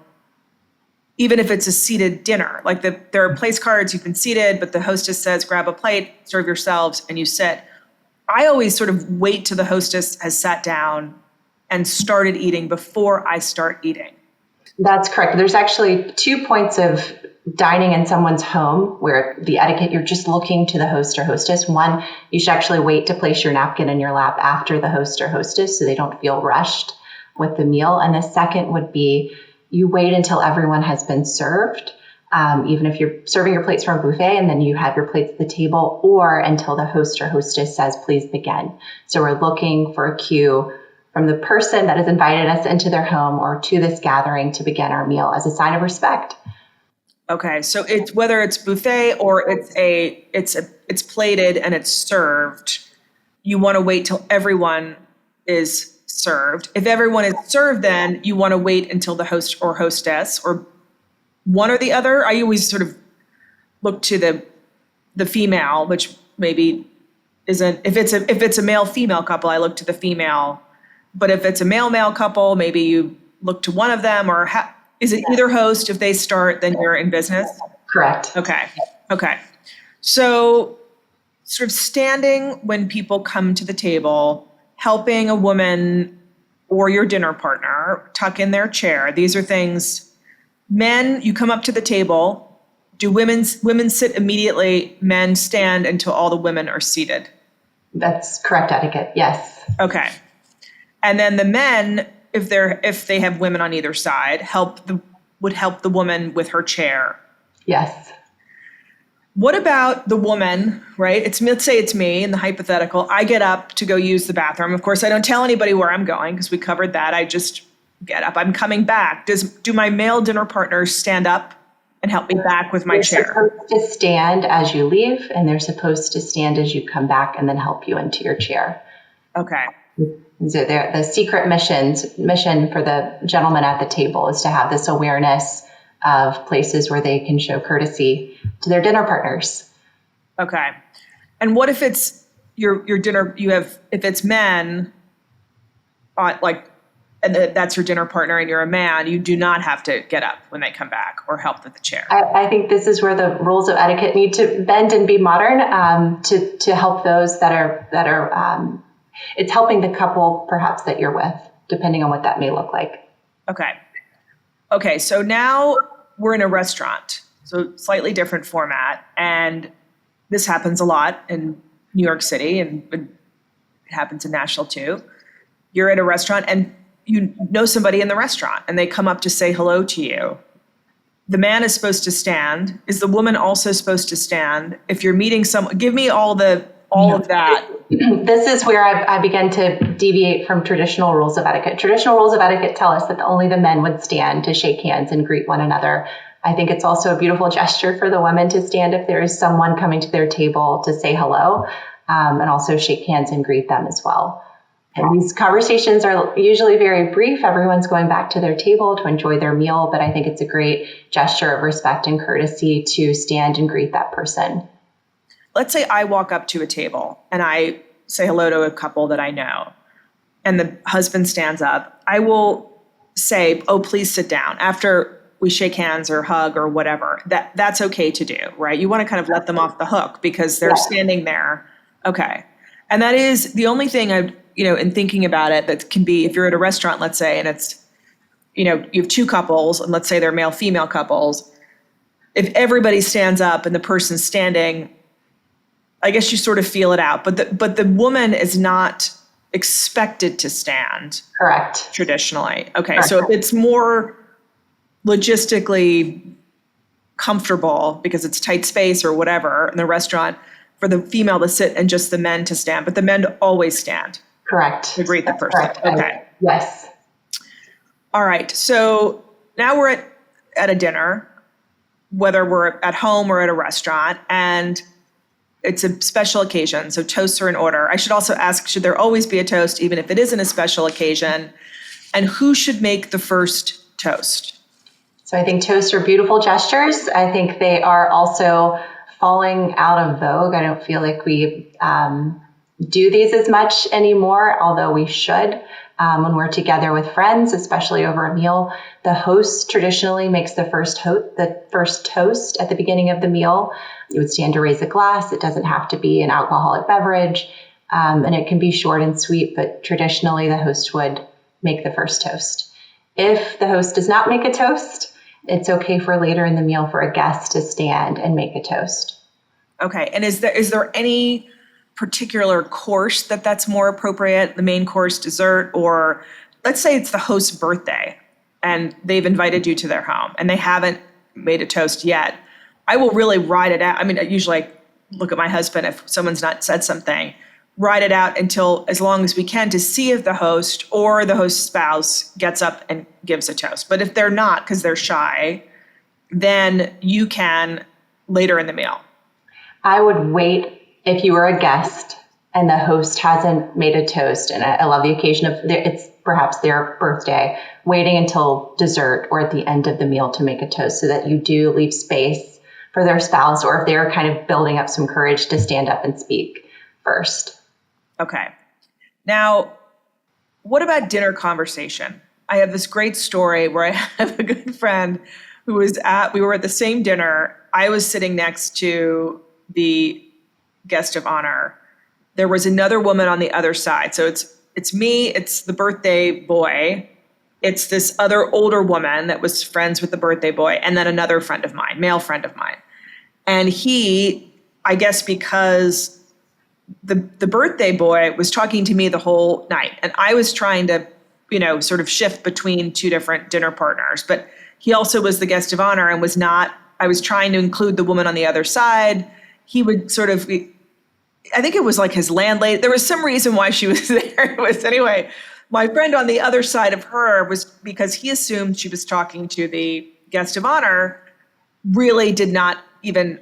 even if it's a seated dinner. Like there are place cards, you've been seated, but the hostess says, grab a plate, serve yourselves, and you sit. I always sort of wait till the hostess has sat down and started eating before I start eating. That's correct. There's actually 2 points of dining in someone's home where the etiquette, you're just looking to the host or hostess. One, you should actually wait to place your napkin in your lap after the host or hostess so they don't feel rushed with the meal. And the second would be you wait until everyone has been served, even if you're serving your plates from a buffet and then you have your plates at the table, or until the host or hostess says, please begin. So we're looking for a cue from the person that has invited us into their home or to this gathering to begin our meal as a sign of respect. Okay, so it's whether it's buffet or it's plated and it's served, you want to wait till everyone is served. If everyone is served, then you want to wait until the host or hostess, or one or the other. I always sort of look to the female, which maybe isn't. If it's a male female couple, I look to the female. But if it's a male male couple, maybe you look to one of them, or is it either host? If they start, then you're in business? Correct. Okay. So sort of standing when people come to the table, helping a woman or your dinner partner tuck in their chair. These are things, men, you come up to the table. Do women sit immediately? Men stand until all the women are seated? That's correct etiquette, yes. Okay. And then the men, if they have women on either side, would help the woman with her chair. Yes. What about the woman, right? Let's say it's me in the hypothetical. I get up to go use the bathroom. Of course, I don't tell anybody where I'm going because we covered that. I just get up. I'm coming back. Do my male dinner partners stand up and help me back with my chair? They're supposed to stand as you leave, and they're supposed to stand as you come back and then help you into your chair. Okay. So the secret mission for the gentleman at the table is to have this awareness of places where they can show courtesy to their dinner partners. Okay. And what if it's your dinner, if it's men, and that's your dinner partner and you're a man, you do not have to get up when they come back or help with the chair. I think this is where the rules of etiquette need to bend and be modern to help those that are it's helping the couple perhaps that you're with, depending on what that may look like. Okay. So now we're in a restaurant, so slightly different format. And this happens a lot in New York City, and it happens in Nashville too. You're at a restaurant and you know somebody in the restaurant and they come up to say hello to you. The man is supposed to stand. Is the woman also supposed to stand? If you're meeting someone, give me all of that. This is where I began to deviate from traditional rules of etiquette. Traditional rules of etiquette tell us that only the men would stand to shake hands and greet one another. I think it's also a beautiful gesture for the women to stand if there is someone coming to their table to say hello, and also shake hands and greet them as well. And these conversations are usually very brief. Everyone's going back to their table to enjoy their meal, but I think it's a great gesture of respect and courtesy to stand and greet that person. Let's say I walk up to a table and I say hello to a couple that I know, and the husband stands up. I will say, oh, please sit down after we shake hands or hug or whatever. That's okay to do, right? You want to kind of let them off the hook because they're standing there. Okay. And that is the only thing in thinking about it, that can be, if you're at a restaurant, let's say, and it's, you have two couples, and let's say they're male, female couples. If everybody stands up and the person's standing, I guess you sort of feel it out. But the woman is not expected to stand. Correct. Traditionally. Okay. Correct. So if it's more logistically comfortable because it's tight space or whatever in the restaurant, for the female to sit and just the men to stand, but the men always stand. Correct. To greet the person. Correct. Okay. Yes. All right. So now we're at a dinner, whether we're at home or at a restaurant, and it's a special occasion. So toasts are in order. I should also ask, should there always be a toast, even if it isn't a special occasion? And who should make the first toast? So I think toasts are beautiful gestures. I think they are also falling out of vogue. I don't feel like we do these as much anymore, although we should. When we're together with friends, especially over a meal, the host traditionally makes the first toast at the beginning of the meal. You would stand to raise a glass. It doesn't have to be an alcoholic beverage, and it can be short and sweet, but traditionally the host would make the first toast. If the host does not make a toast, it's okay for later in the meal for a guest to stand and make a toast. Okay. And is there any particular course that's more appropriate, the main course, dessert, or let's say it's the host's birthday and they've invited you to their home and they haven't made a toast yet? I will really ride it out. I mean, I usually look at my husband if someone's not said something, ride it out until as long as we can to see if the host or the host's spouse gets up and gives a toast. But if they're not, because they're shy, then you can later in the meal. I would wait if you were a guest and the host hasn't made a toast, and I love the occasion of it's perhaps their birthday, waiting until dessert or at the end of the meal to make a toast so that you do leave space for their spouse, or if they're kind of building up some courage to stand up and speak first. Okay. Now, what about dinner conversation? I have this great story where I have a good friend who we were at the same dinner. I was sitting next to the guest of honor. There was another woman on the other side. So it's me, it's the birthday boy, it's this other older woman that was friends with the birthday boy, and then another friend of mine, male friend of mine. And he, I guess because the birthday boy was talking to me the whole night, and I was trying to, sort of shift between two different dinner partners, but he also was the guest of honor and I was trying to include the woman on the other side. He would sort of, I think it was like his landlady. There was some reason why she was there. Anyway, my friend on the other side of her was, because he assumed she was talking to the guest of honor, really did not even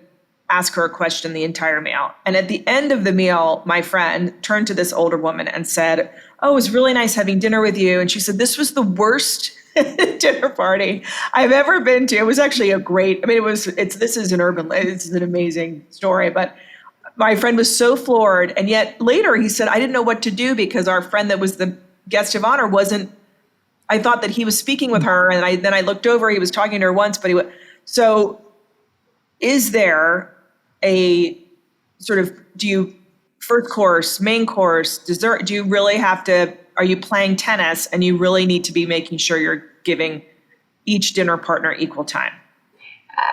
ask her a question the entire meal. And at the end of the meal, my friend turned to this older woman and said, "Oh, it was really nice having dinner with you." And she said, "This was the worst dinner party I've ever been to." It was actually this is an amazing story, but my friend was so floored. And yet later he said, "I didn't know what to do because our friend that was the guest of honor I thought that he was speaking with her. And then I looked over, he was talking to her once, but so is there a sort of, do you first course, main course, dessert, do you really are you playing tennis and you really need to be making sure you're giving each dinner partner equal time?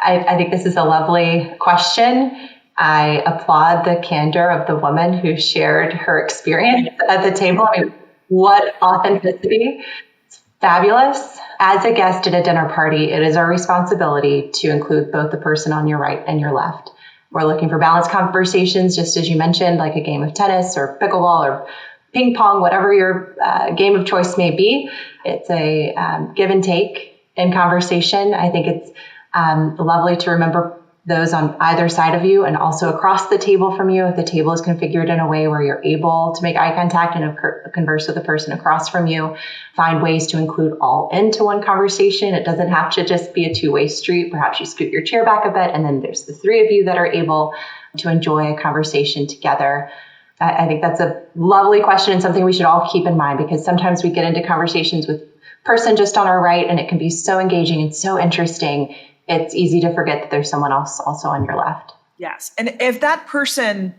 I think this is a lovely question. I applaud the candor of the woman who shared her experience at the table. I mean, what authenticity. It's fabulous. As a guest at a dinner party, it is our responsibility to include both the person on your right and your left. We're looking for balanced conversations, just as you mentioned, like a game of tennis or pickleball or ping pong, whatever your game of choice may be. It's a give and take in conversation. I think it's lovely to remember those on either side of you and also across the table from you. If the table is configured in a way where you're able to make eye contact and converse with the person across from you, find ways to include all into one conversation. It doesn't have to just be a two-way street. Perhaps you scoot your chair back a bit and then there's the three of you that are able to enjoy a conversation together. I think that's a lovely question and something we should all keep in mind, because sometimes we get into conversations with person just on our right and it can be so engaging and so interesting. It's easy to forget that there's someone else also on your left. Yes. And if that person,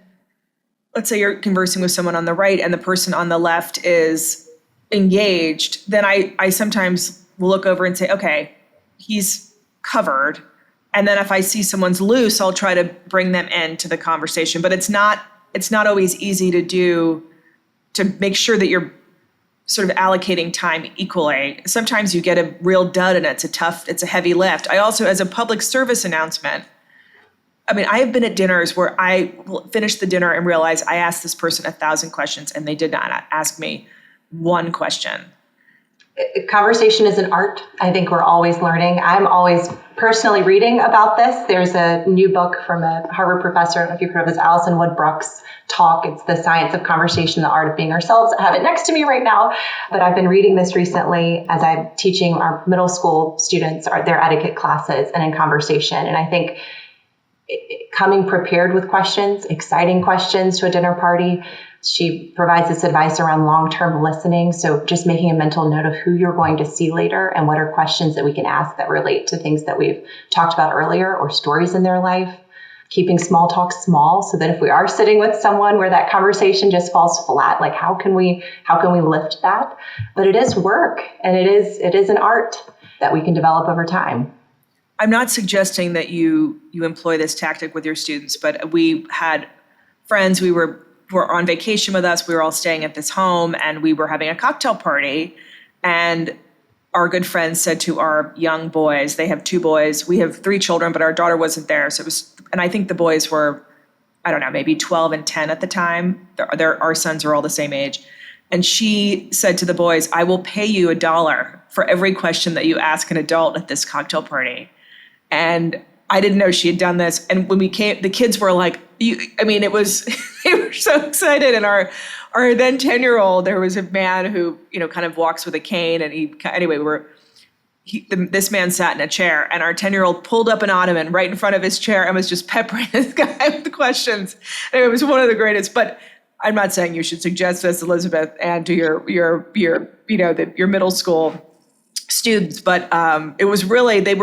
let's say you're conversing with someone on the right and the person on the left is engaged, then I sometimes will look over and say, okay, he's covered. And then if I see someone's loose, I'll try to bring them into the conversation. But it's not always easy to do, to make sure that you're sort of allocating time equally. Sometimes you get a real dud and it's a heavy lift. I also, as a public service announcement, I mean, I have been at dinners where I will finish the dinner and realize I asked this person 1,000 questions and they did not ask me one question. Conversation is an art. I think we're always learning. I'm always personally reading about this. There's a new book from a Harvard professor, I don't know if you've heard of this, Alison Woodbrook's talk. It's The Science of Conversation, the Art of Being Ourselves. I have it next to me right now, but I've been reading this recently as I'm teaching our middle school students their etiquette classes and in conversation. And I think coming prepared with questions, exciting questions to a dinner party. She provides this advice around long-term listening. So just making a mental note of who you're going to see later and what are questions that we can ask that relate to things that we've talked about earlier or stories in their life. Keeping small talk small so that if we are sitting with someone where that conversation just falls flat, like how can we lift that? But it is work and it is an art that we can develop over time. I'm not suggesting that you employ this tactic with your students, but we had friends were on vacation with us. We were all staying at this home and we were having a cocktail party. And our good friends said to our young boys, they have 2 boys. We have 3 children, but our daughter wasn't there. So and I think the boys were, I don't know, maybe 12 and 10 at the time. Our sons are all the same age. And she said to the boys, I will pay you $1 for every question that you ask an adult at this cocktail party. And I didn't know she had done this. And when we came, the kids were like, it was, they were so excited. And our then 10-year-old, there was a man who, kind of walks with a cane. And this man sat in a chair and our 10-year-old pulled up an ottoman right in front of his chair and was just peppering this guy with questions. And it was one of the greatest, but I'm not saying you should suggest this, Elizabeth, and to your middle school students, but it was really, they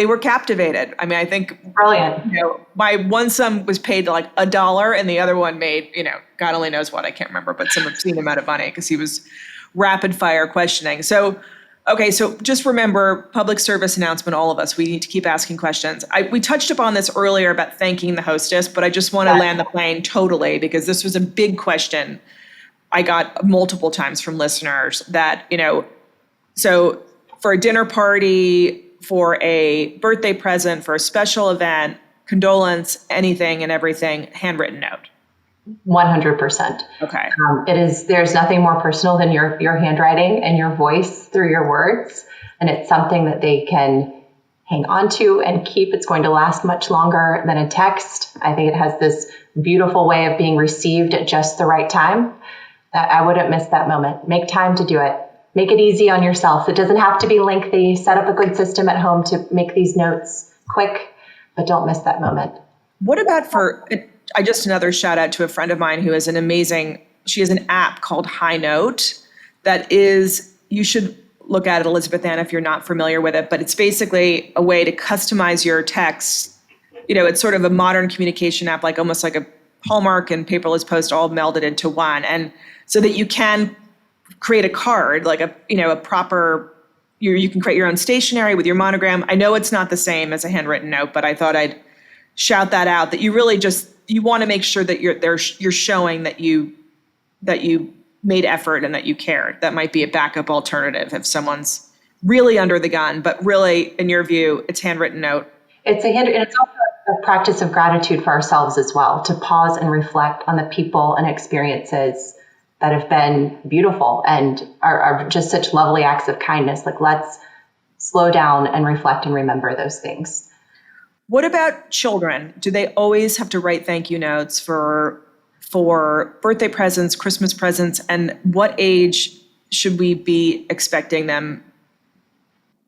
were captivated. I mean, I think brilliant. My one son was paid like $1 and the other one made, God only knows what, I can't remember, but some obscene amount of money because he was rapid fire questioning. So, okay. So just remember, public service announcement, all of us, we need to keep asking questions. We touched upon this earlier about thanking the hostess, but I just want to land the plane totally because this was a big question I got multiple times from listeners that, so for a dinner party, for a birthday present, for a special event, condolence, anything and everything, handwritten note. 100%. Okay. There's nothing more personal than your handwriting and your voice through your words. And it's something that they can hang on to and keep. It's going to last much longer than a text. I think it has this beautiful way of being received at just the right time. I wouldn't miss that moment. Make time to do it. Make it easy on yourself. It doesn't have to be lengthy. Set up a good system at home to make these notes quick, but don't miss that moment. What about just another shout out to a friend of mine who has she has an app called High Note that you should look at it, Elizabeth Ann, if you're not familiar with it, but it's basically a way to customize your text. It's sort of a modern communication app, like almost like a Hallmark and Paperless Post all melded into one. And so that you can create a card, like a proper, you can create your own stationery with your monogram. I know it's not the same as a handwritten note, but I thought I'd shout that out, that you really you want to make sure that you're showing that you made effort and that you cared. That might be a backup alternative if someone's really under the gun, but really, in your view, it's handwritten note. And it's also a practice of gratitude for ourselves as well, to pause and reflect on the people and experiences that have been beautiful and are just such lovely acts of kindness. Like, let's slow down and reflect and remember those things. What about children? Do they always have to write thank you notes for birthday presents, Christmas presents? And what age should we be expecting them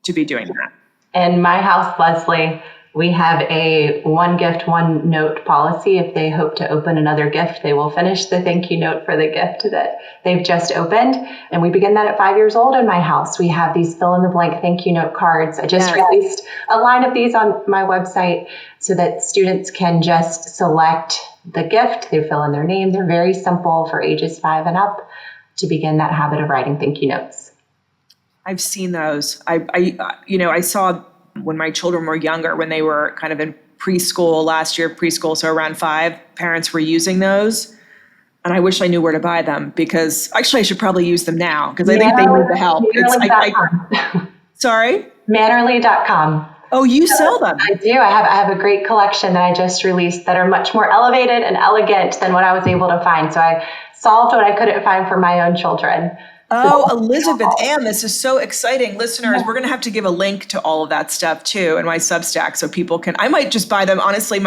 to be doing that? In my house, Leslie, We have a one gift, one note policy. If they hope to open another gift, they will finish the thank you note for the gift that they've just opened. And we begin that at 5 years old in my house. We have these fill in the blank thank you note cards. I just released a line of these on my website so that students can just select the gift. They fill in their name. They're very simple for ages 5 and up to begin that habit of writing thank you notes. I've seen those. I saw when my children were younger, when they were kind of in preschool, last year preschool, so around 5, parents were using those. And I wish I knew where to buy them, because actually I should probably use them now, because I think they need the help. Sorry? Mannerly.com. Oh, you sell them? I do. I have a great collection that I just released that are much more elevated and elegant than what I was able to find. So I solved what I couldn't find for my own children. Oh, Elizabeth Ann, this is so exciting. Listeners, we're going to have to give a link to all of that stuff too in my Substack so people can, I might just buy them. Honestly,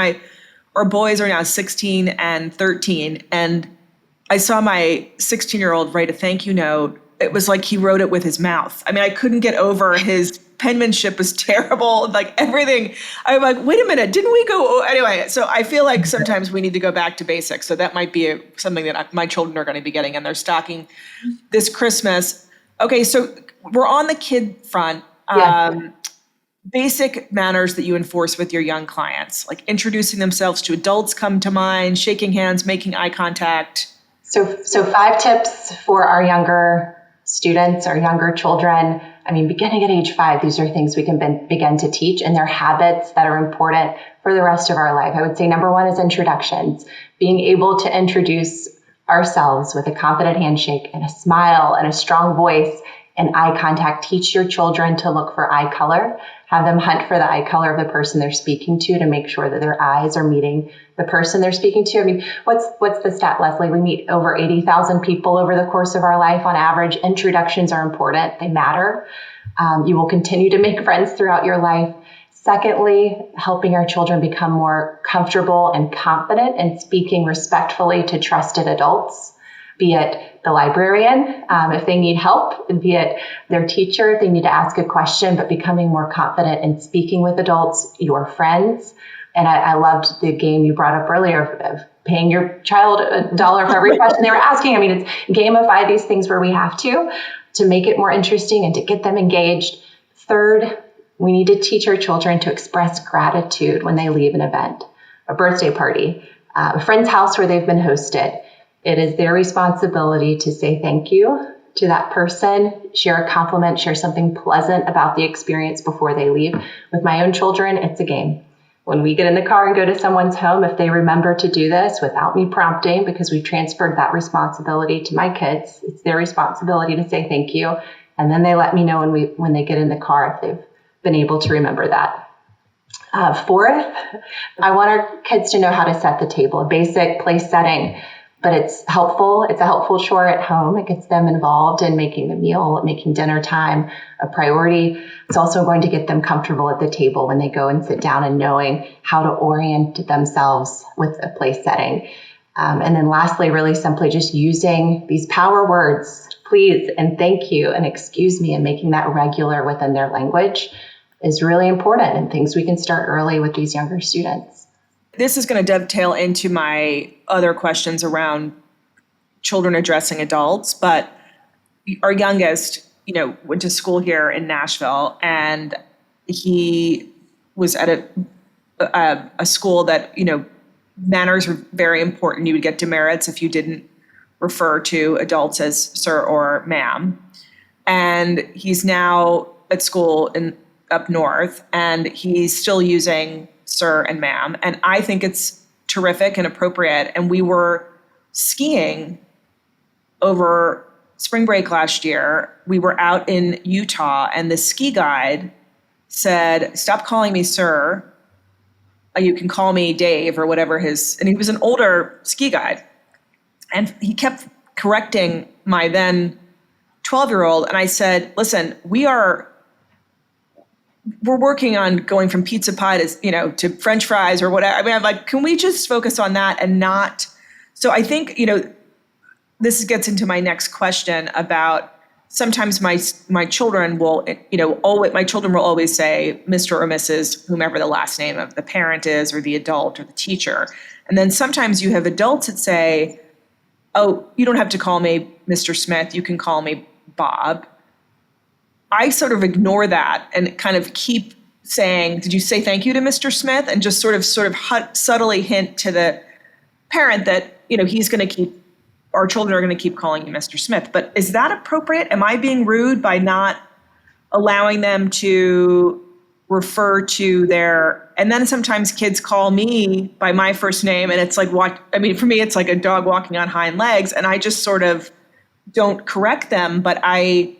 our boys are now 16 and 13. And I saw my 16-year-old write a thank you note. It was like he wrote it with his mouth. I mean, I couldn't get over his penmanship was terrible. Like everything. I'm like, wait a minute, didn't we go? Anyway, so I feel like sometimes we need to go back to basics. So that might be something that my children are going to be getting in their stocking this Christmas. Okay, so we're on the kid front. Basic manners that you enforce with your young clients, like introducing themselves to adults come to mind, shaking hands, making eye contact. So 5 tips for our younger students, our younger children. I mean, beginning at age 5, these are things we can begin to teach, and they're habits that are important for the rest of our life. I would say number 1 is introductions, being able to introduce ourselves with a confident handshake and a smile and a strong voice and eye contact. Teach your children to look for eye color. Have them hunt for the eye color of the person they're speaking to make sure that their eyes are meeting the person they're speaking to. I mean, what's the stat, Leslie? We meet over 80,000 people over the course of our life on average. Introductions are important. They matter. You will continue to make friends throughout your life. Secondly, helping our children become more comfortable and confident in speaking respectfully to trusted adults, be it the librarian, if they need help, be it their teacher, if they need to ask a question, but becoming more confident in speaking with adults, your friends. And I loved the game you brought up earlier of paying your child $1 for every question they were asking. I mean, it's gamify these things where we have to make it more interesting and to get them engaged. Third, we need to teach our children to express gratitude when they leave an event, a birthday party, a friend's house where they've been hosted. It is their responsibility to say thank you to that person, share a compliment, share something pleasant about the experience before they leave. With my own children, it's a game. When we get in the car and go to someone's home, if they remember to do this without me prompting, because we've transferred that responsibility to my kids, it's their responsibility to say thank you. And then they let me know when they get in the car if they've been able to remember that. Fourth, I want our kids to know how to set the table, a basic place setting. But it's helpful. It's a helpful chore at home. It gets them involved in making the meal, making dinner time a priority. It's also going to get them comfortable at the table when they go and sit down and knowing how to orient themselves with a place setting. And then lastly, really simply just using these power words, please and thank you and excuse me, and making that regular within their language is really important, and things we can start early with these younger students. This is going to dovetail into my other questions around children addressing adults, but our youngest, went to school here in Nashville, and he was at a school that, manners were very important. You would get demerits if you didn't refer to adults as sir or ma'am. And he's now at school up north, and he's still using sir and ma'am. And I think it's terrific and appropriate. And we were skiing over spring break last year. We were out in Utah, and the ski guide said, "Stop calling me sir. You can call me Dave," or whatever and he was an older ski guide. And he kept correcting my then 12-year-old. And I said, "Listen, we're working on going from pizza pie to French fries or whatever." I mean, I'm like, can we just focus on that and not? So I think, this gets into my next question about sometimes my children will, my children will always say Mr. or Mrs., whomever the last name of the parent is, or the adult, or the teacher. And then sometimes you have adults that say, oh, you don't have to call me Mr. Smith, you can call me Bob. I sort of ignore that and kind of keep saying, did you say thank you to Mr. Smith? And just sort of subtly hint to the parent that, he's going to keep, our children are going to keep calling you Mr. Smith. But is that appropriate? Am I being rude by not allowing them to refer to and then sometimes kids call me by my first name, and it's like, for me, it's like a dog walking on hind legs, and I just sort of don't correct them, but I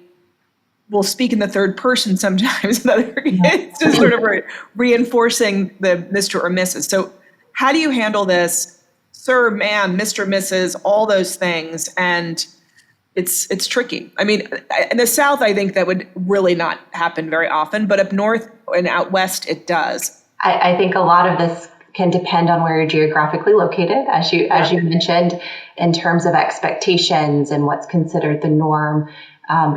will speak in the third person sometimes with other kids, just sort of reinforcing the Mr. or Mrs. So how do you handle this? Sir, ma'am, Mr., Mrs., all those things. And it's tricky. I mean, in the South, I think that would really not happen very often, but up north and out west, it does. I think a lot of this can depend on where you're geographically located, as you mentioned, in terms of expectations and what's considered the norm.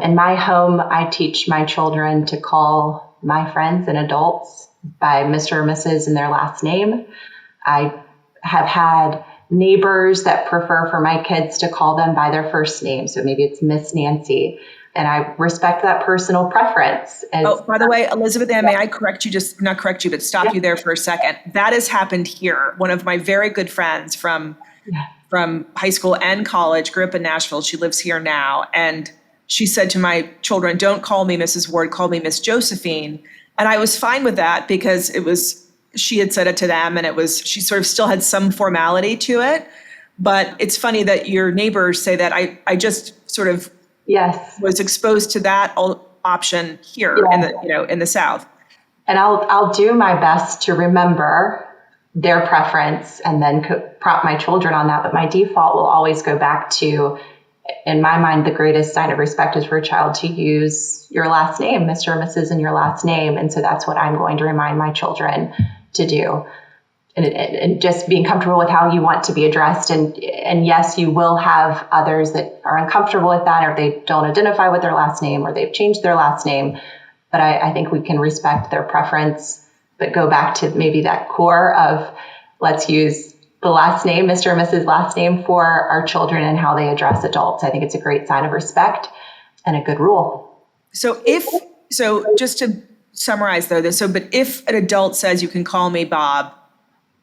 In my home, I teach my children to call my friends and adults by Mr. or Mrs. and their last name. I have had neighbors that prefer for my kids to call them by their first name. So maybe it's Miss Nancy. And I respect that personal preference. By the way, Elizabeth Ann, may I correct you, just not correct you, but stop you there for a second. That has happened here. One of my very good friends from high school and college grew up in Nashville. She lives here now. And she said to my children, don't call me Mrs. Ward, call me Miss Josephine. And I was fine with that because she had said it to them, and she sort of still had some formality to it. But it's funny that your neighbors say that. I just sort of was exposed to that option here in the South. And I'll do my best to remember their preference and then prompt my children on that. But my default will always go back to, in my mind, the greatest sign of respect is for a child to use your last name, Mr. or Mrs. and your last name. And so that's what I'm going to remind my children to do. And just being comfortable with how you want to be addressed. And yes, you will have others that are uncomfortable with that, or they don't identify with their last name, or they've changed their last name. But I think we can respect their preference, but go back to maybe that core of let's use the last name, Mr. or Mrs. last name, for our children and how they address adults. I think it's a great sign of respect and a good rule. So just to summarize though, but if an adult says you can call me Bob,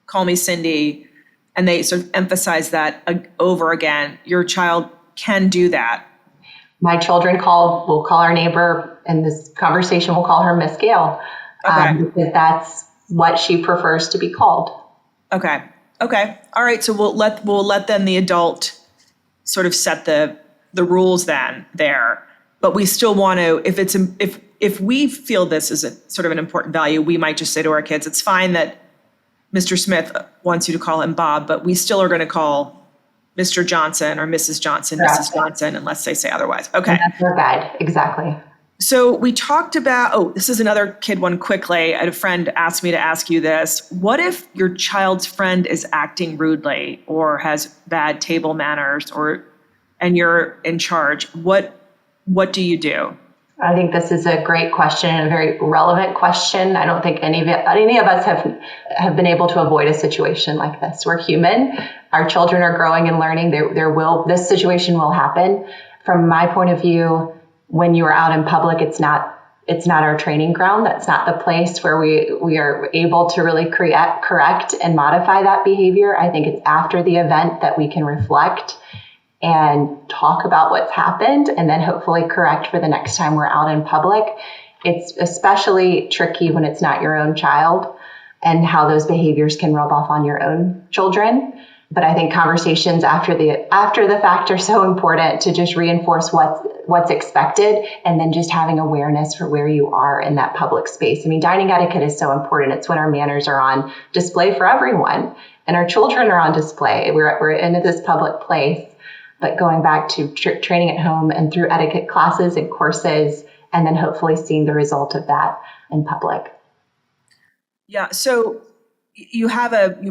call me Cindy, and they sort of emphasize that over again, your child can do that. My children we'll call our neighbor, in this conversation, we'll call her Miss Gail, because that's what she prefers to be called. Okay. All right. So we'll let then the adult sort of set the rules then there, but we still want to, if we feel this is a sort of an important value, we might just say to our kids, it's fine that Mr. Smith wants you to call him Bob, but we still are going to call Mr. Johnson or Mrs. Johnson, Mrs. Johnson, unless they say otherwise. Okay. And that's our guide. Exactly. So we talked about, this is another kid one quickly. I had a friend asked me to ask you this. What if your child's friend is acting rudely or has bad table manners and you're in charge? What do you do? I think this is a great question and a very relevant question. I don't think any of us have been able to avoid a situation like this. We're human. Our children are growing and learning. This situation will happen. From my point of view, when you are out in public, it's not our training ground. That's not the place where we are able to really correct and modify that behavior. I think it's after the event that we can reflect and talk about what's happened and then hopefully correct for the next time we're out in public. It's especially tricky when it's not your own child and how those behaviors can rub off on your own children. But I think conversations after the fact are so important to just reinforce what's expected and then just having awareness for where you are in that public space. I mean, dining etiquette is so important. It's when our manners are on display for everyone and our children are on display. We're into this public place. But going back to training at home and through etiquette classes and courses, and then hopefully seeing the result of that in public. Yeah. So you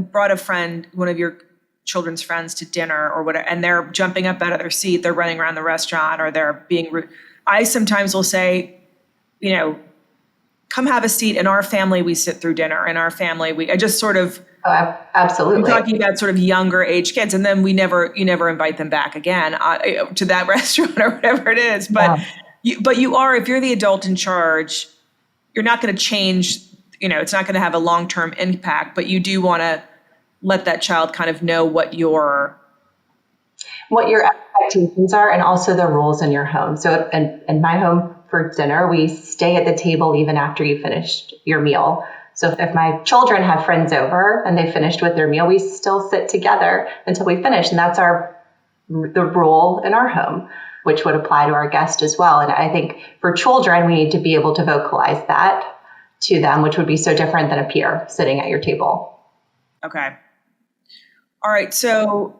brought a friend, one of your children's friends, to dinner or whatever, and they're jumping up out of their seat, they're running around the restaurant, or they're being rude. I sometimes will say, come have a seat. In our family, we sit through dinner. In our family, I just sort of, I'm Absolutely. talking about sort of younger age kids, and then you never invite them back again to that restaurant or whatever it is. But you are, if you're the adult in charge, you're not going to change, it's not going to have a long-term impact, but you do want to let that child kind of know what your expectations are and also the rules in your home. So in my home for dinner, we stay at the table even after you finished your meal. So if my children have friends over and they finished with their meal, we still sit together until we finish. And that's the rule in our home, which would apply to our guest as well. And I think for children, we need to be able to vocalize that to them, which would be so different than a peer sitting at your table. Okay. All right. So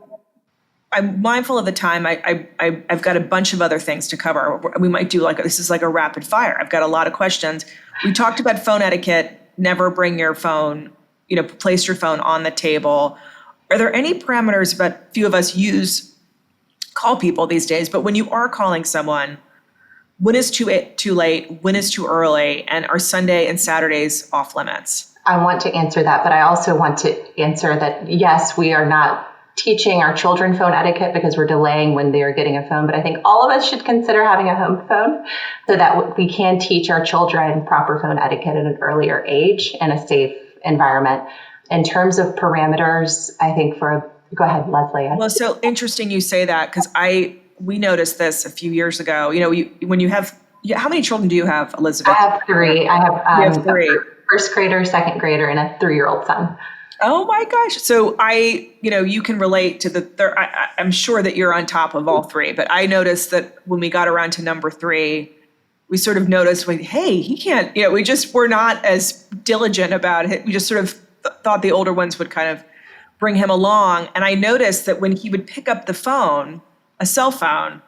I'm mindful of the time. I've got a bunch of other things to cover. We might do this is like a rapid fire. I've got a lot of questions. We talked about phone etiquette. Never bring your phone, place your phone on the table. Are there any parameters? But few of us call people these days, but when you are calling someone, when is too late? When is too early? And are Sunday and Saturdays off limits? I want to answer that, but I also want to answer that, yes, we are not teaching our children phone etiquette because we're delaying when they are getting a phone. But I think all of us should consider having a home phone so that we can teach our children proper phone etiquette at an earlier age in a safe environment. In terms of parameters, I think go ahead, Leslie. Well, so interesting you say that because we noticed this a few years ago. When you have, how many children do you have, Elizabeth? I have three. I have three. A first grader, second grader, and a 3-year-old son. Oh my gosh. So you can relate to I'm sure that you're on top of all three, but I noticed that when we got around to number 3, we sort of noticed, hey, he can't, we're not as diligent about it. We just sort of thought the older ones would kind of bring him along. And I noticed that when he would pick up the phone, a cell phone,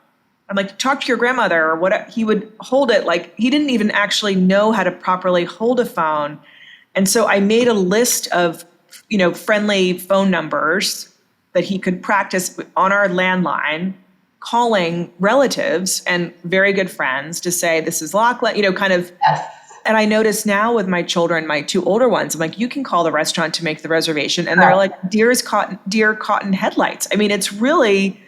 I'm like, talk to your grandmother or what, he would hold it like he didn't even actually know how to properly hold a phone. And so I made a list of friendly phone numbers that he could practice on our landline, calling relatives and very good friends to say, this is Lachlan, kind of. Yes. And I notice now with my children, my 2 older ones, I'm like, you can call the restaurant to make the reservation. And they're like, deer caught in headlights. I mean, it's really,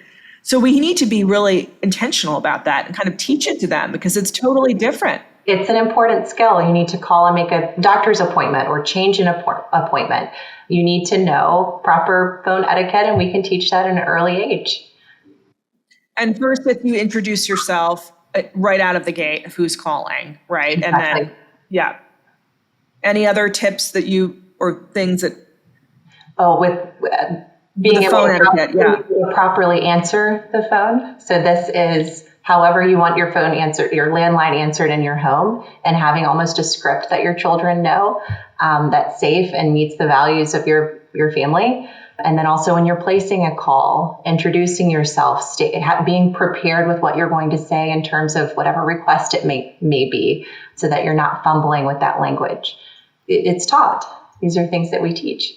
so we need to be really intentional about that and kind of teach it to them because it's totally different. It's an important skill. You need to call and make a doctor's appointment or change an appointment. You need to know proper phone etiquette, and we can teach that at an early age. And first, if you introduce yourself right out of the gate of who's calling, right? Exactly. And then, yeah. Any other tips or things that? Oh, with being able to properly answer the phone. So this is however you want your phone answered, your landline answered in your home, and having almost a script that your children know that's safe and meets the values of your family. And then also when you're placing a call, introducing yourself, being prepared with what you're going to say in terms of whatever request it may be, so that you're not fumbling with that language. It's taught. These are things that we teach.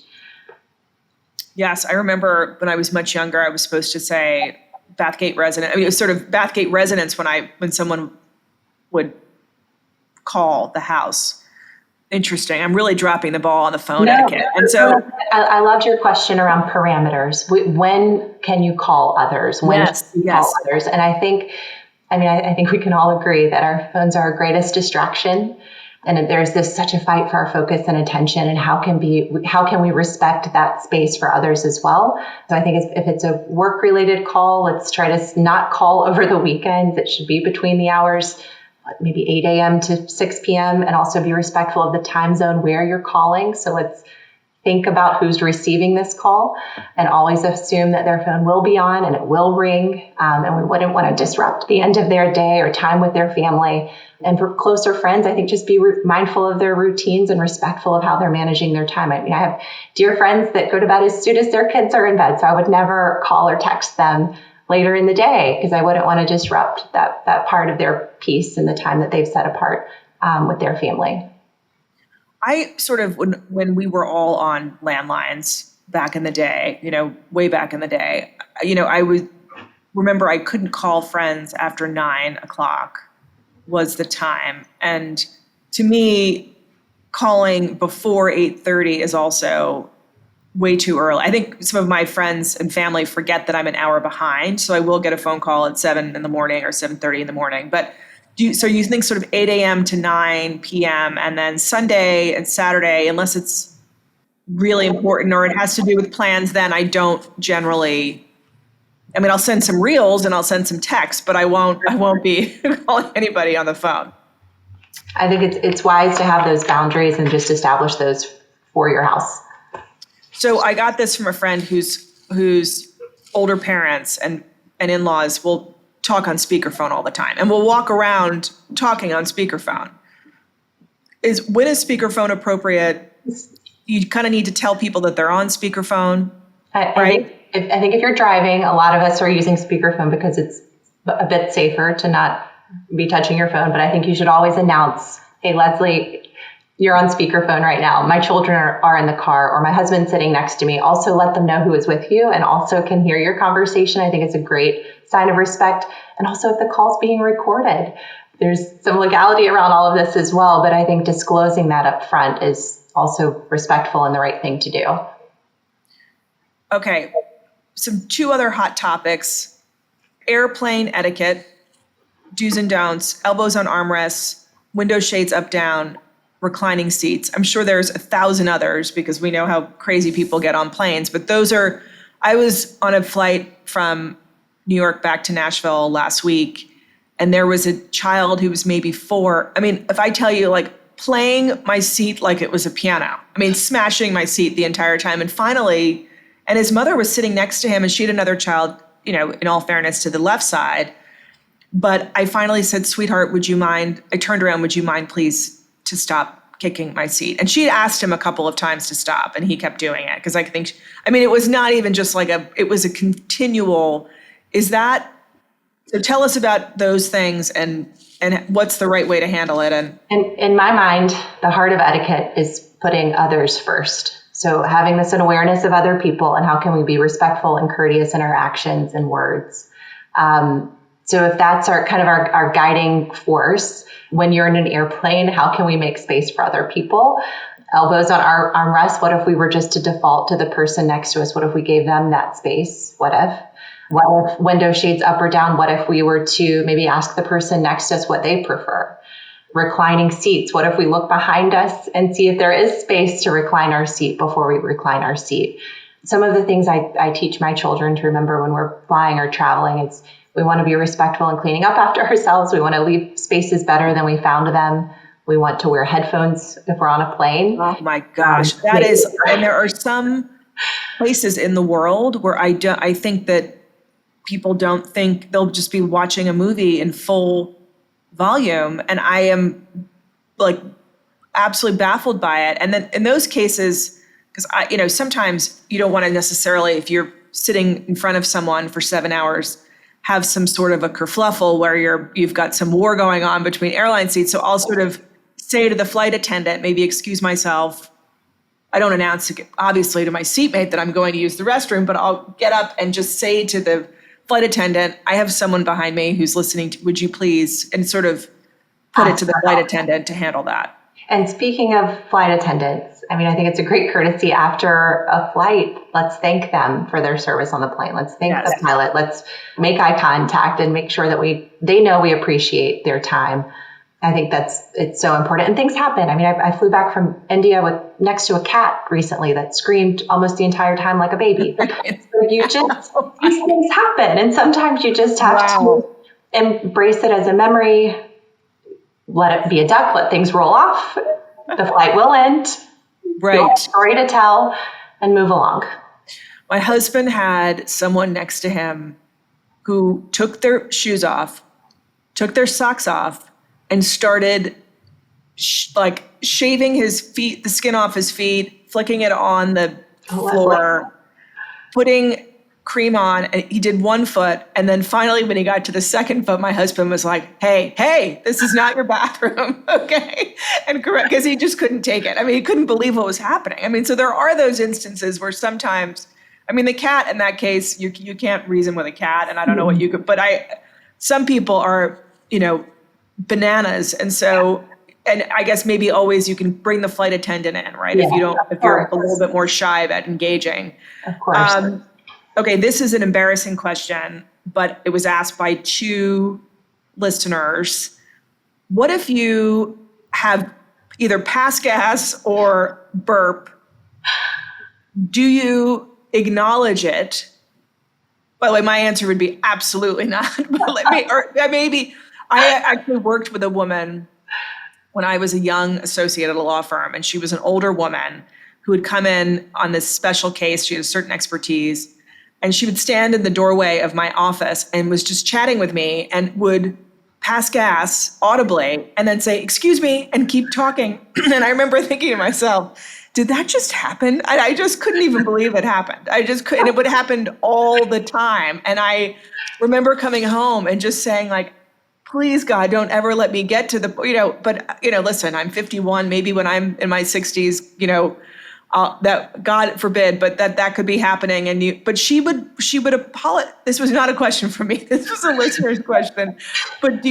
Yes, I remember when I was much younger, I was supposed to say Bathgate resident. I mean, it was sort of Bathgate residence when someone would call the house. Interesting. I'm really dropping the ball on the phone etiquette. And so I loved your question around parameters. When can you call others? When should you call others? And I think we can all agree that our phones are our greatest distraction. And there's such a fight for our focus and attention, and how can we respect that space for others as well? So I think if it's a work-related call, let's try to not call over the weekends. It should be between the hours, maybe 8 a.m. to 6 p.m., and also be respectful of the time zone where you're calling. So let's think about who's receiving this call and always assume that their phone will be on and it will ring. And we wouldn't want to disrupt the end of their day or time with their family. And for closer friends, I think just be mindful of their routines and respectful of how they're managing their time. I mean, I have dear friends that go to bed as soon as their kids are in bed. So I would never call or text them later in the day because I wouldn't want to disrupt that part of their peace and the time that they've set apart with their family. I sort of, when we were all on landlines back in the day, way back in the day, I would remember I couldn't call friends after 9 o'clock was the time. And to me, calling before 8:30 is also way too early. I think some of my friends and family forget that I'm an hour behind. So I will get a phone call at 7 in the morning or 7:30 in the morning. But so you think sort of 8 a.m. to 9 p.m. and then Sunday and Saturday, unless it's really important or it has to do with plans, then I don't generally, I mean, I'll send some reels and I'll send some texts, but I won't be calling anybody on the phone. I think it's wise to have those boundaries and just establish those for your house. So I got this from a friend whose older parents and in-laws will talk on speakerphone all the time, and we'll walk around talking on speakerphone. When is speakerphone appropriate? You kind of need to tell people that they're on speakerphone, right? I think if you're driving, a lot of us are using speakerphone because it's a bit safer to not be touching your phone. But I think you should always announce, hey, Leslie, you're on speakerphone right now. My children are in the car, or my husband's sitting next to me. Also let them know who is with you and also can hear your conversation. I think it's a great sign of respect. And also if the call's being recorded, there's some legality around all of this as well. But I think disclosing that up front is also respectful and the right thing to do. Okay. Two other hot topics: airplane etiquette, do's and don'ts, elbows on armrests, window shades up, down, reclining seats. I'm sure there's 1,000 others because we know how crazy people get on planes, but I was on a flight from New York back to Nashville last week, and there was a child who was maybe 4. I mean, if I tell you, like, playing my seat like it was a piano, I mean, smashing my seat the entire time. And finally, and his mother was sitting next to him, and she had another child, in all fairness, to the left side. But I finally said, sweetheart, would you mind? I turned around, would you mind, please, to stop kicking my seat? And she asked him a couple of times to stop, and he kept doing it. Because it was not even just it was a continual, so tell us about those things and what's the right way to handle it. And in my mind, the heart of etiquette is putting others first. So having this an awareness of other people and how can we be respectful and courteous in our actions and words. So if that's our guiding force, when you're in an airplane, how can we make space for other people? Elbows on our armrests. What if we were just to default to the person next to us? What if we gave them that space? What if window shades up or down? What if we were to maybe ask the person next to us what they prefer? Reclining seats. What if we look behind us and see if there is space to recline our seat before we recline our seat? Some of the things I teach my children to remember when we're flying or traveling is we want to be respectful and cleaning up after ourselves. We want to leave spaces better than we found them. We want to wear headphones if we're on a plane. Oh my gosh, and there are some places in the world where I think that people don't think they'll just be watching a movie in full volume. And I am absolutely baffled by it. And then in those cases, because sometimes you don't want to necessarily, if you're sitting in front of someone for 7 hours, have some sort of a kerfluffle where you've got some war going on between airline seats. So I'll sort of say to the flight attendant, maybe excuse myself. I don't announce, obviously, to my seatmate that I'm going to use the restroom, but I'll get up and just say to the flight attendant, I have someone behind me who's listening to, would you please, and sort of put it to the flight attendant to handle that. And speaking of flight attendants, I think it's a great courtesy after a flight. Let's thank them for their service on the plane. Let's thank the pilot. Let's make eye contact and make sure that they know we appreciate their time. I think it's so important. And things happen. I flew back from India next to a cat recently that screamed almost the entire time like a baby. So these things happen. And sometimes you just have to embrace it as a memory, let it be a duck, let things roll off. The flight will end. Right. Story to tell and move along. My husband had someone next to him who took their shoes off, took their socks off, and started shaving his feet, the skin off his feet, flicking it on the floor, putting cream on. And he did one foot. And then finally, when he got to the second foot, my husband was like, hey, this is not your bathroom. Okay. And correct, because he just couldn't take it. He couldn't believe what was happening. So there are those instances where sometimes, the cat in that case, you can't reason with a cat. And I don't know what you could, but some people are, bananas. And so, and I guess maybe always you can bring the flight attendant in, right? Yeah, if you're a little bit more shy about engaging. Of course. Okay, this is an embarrassing question, but it was asked by 2 listeners. What if you have either pass gas or burp? Do you acknowledge it? By the way, my answer would be absolutely not. Or maybe I actually worked with a woman when I was a young associate at a law firm, and she was an older woman who would come in on this special case. She had a certain expertise, and she would stand in the doorway of my office and was just chatting with me and would pass gas audibly and then say, "Excuse me," and keep talking. And I remember thinking to myself, did that just happen? I just couldn't even believe it happened. I just couldn't. It would happen all the time. And I remember coming home and just saying, like, please, God, don't ever let me get to the, but, listen, I'm 51, maybe when I'm in my 60s, that God forbid, but that could be happening. But she would apologize. This was not a question for me. This was a listener's question. But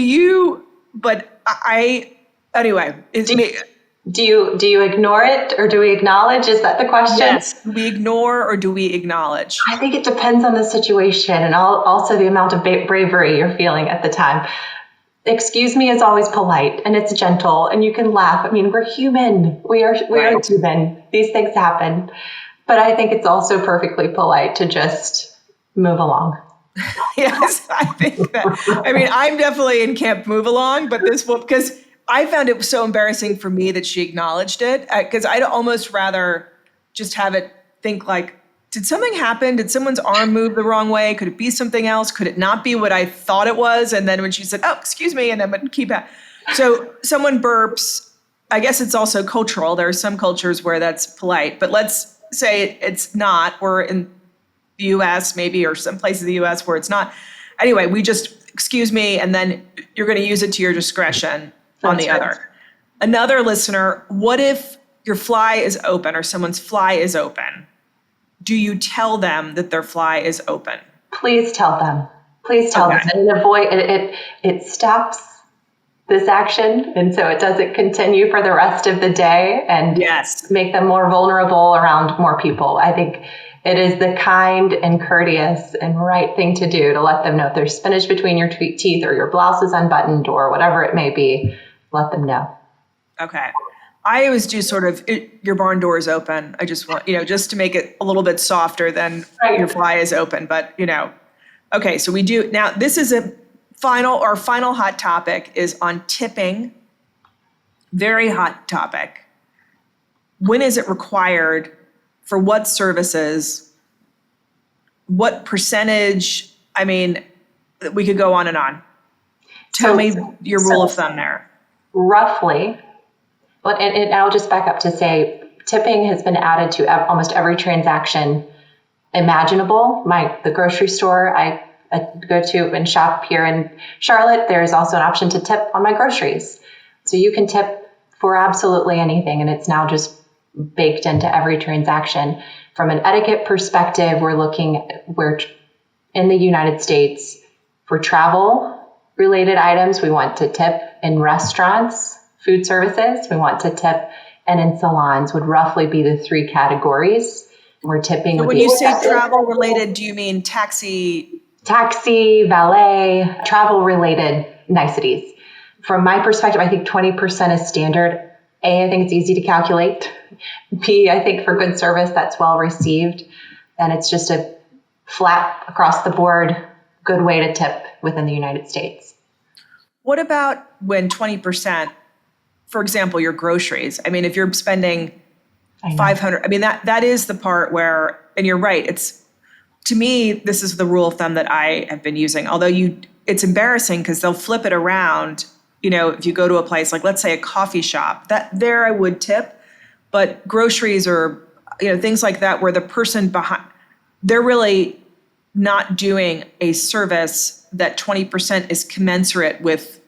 anyway, do you ignore it or do we acknowledge? Is that the question? Yes. Do we ignore or do we acknowledge? I think it depends on the situation and also the amount of bravery you're feeling at the time. Excuse me is always polite and it's gentle and you can laugh. I mean, we're human. We are human. These things happen. But I think it's also perfectly polite to just move along. Yes, I think that. I mean, I'm definitely in camp move along, but because I found it so embarrassing for me that she acknowledged it, because I'd almost rather just have it think like, did something happen? Did someone's arm move the wrong way? Could it be something else? Could it not be what I thought it was? And then when she said, "Oh, excuse me," and then would keep it. So someone burps, I guess it's also cultural. There are some cultures where that's polite, but let's say it's not. We're in the US maybe, or some places in the US where it's not. Anyway, we just, excuse me, and then you're going to use it to your discretion on the other. Another listener, what if your fly is open or someone's fly is open? Do you tell them that their fly is open? Please tell them. Please tell them. And avoid it. It stops this action, and so it doesn't continue for the rest of the day and make them more vulnerable around more people. I think it is the kind and courteous and right thing to do to let them know if there's spinach between your teeth or your blouse is unbuttoned or whatever it may be. Let them know. Okay. I always do sort of, your barn door is open. I just want, just to make it a little bit softer than your fly is open. But, okay, so we do. Now, this is our final hot topic is on tipping. Very hot topic. When is it required? For what services? What percentage? I mean, we could go on and on. Tell me your rule of thumb there. Roughly. But and I'll just back up to say tipping has been added to almost every transaction imaginable. The grocery store I go to and shop here in Charlotte, there's also an option to tip on my groceries. So you can tip for absolutely anything, and it's now just baked into every transaction. From an etiquette perspective, we're in the United States for travel related items, we want to tip. In restaurants, food services, we want to tip, and in salons would roughly be the 3 categories. We're tipping. So when you say travel related, do you mean taxi, valet, travel related niceties? From my perspective, I think 20% is standard. A, I think it's easy to calculate. B, I think for good service, that's well received. And it's just a flat across the board, good way to tip within the United States. What about when 20%, for example, your groceries? I mean, if you're spending $500, I mean, that is the part where, and you're right, to me, this is the rule of thumb that I have been using. Although it's embarrassing because they'll flip it around. If you go to a place like, let's say, a coffee shop, there I would tip, but groceries or things like that, where the person behind, they're really not doing a service that 20% is commensurate with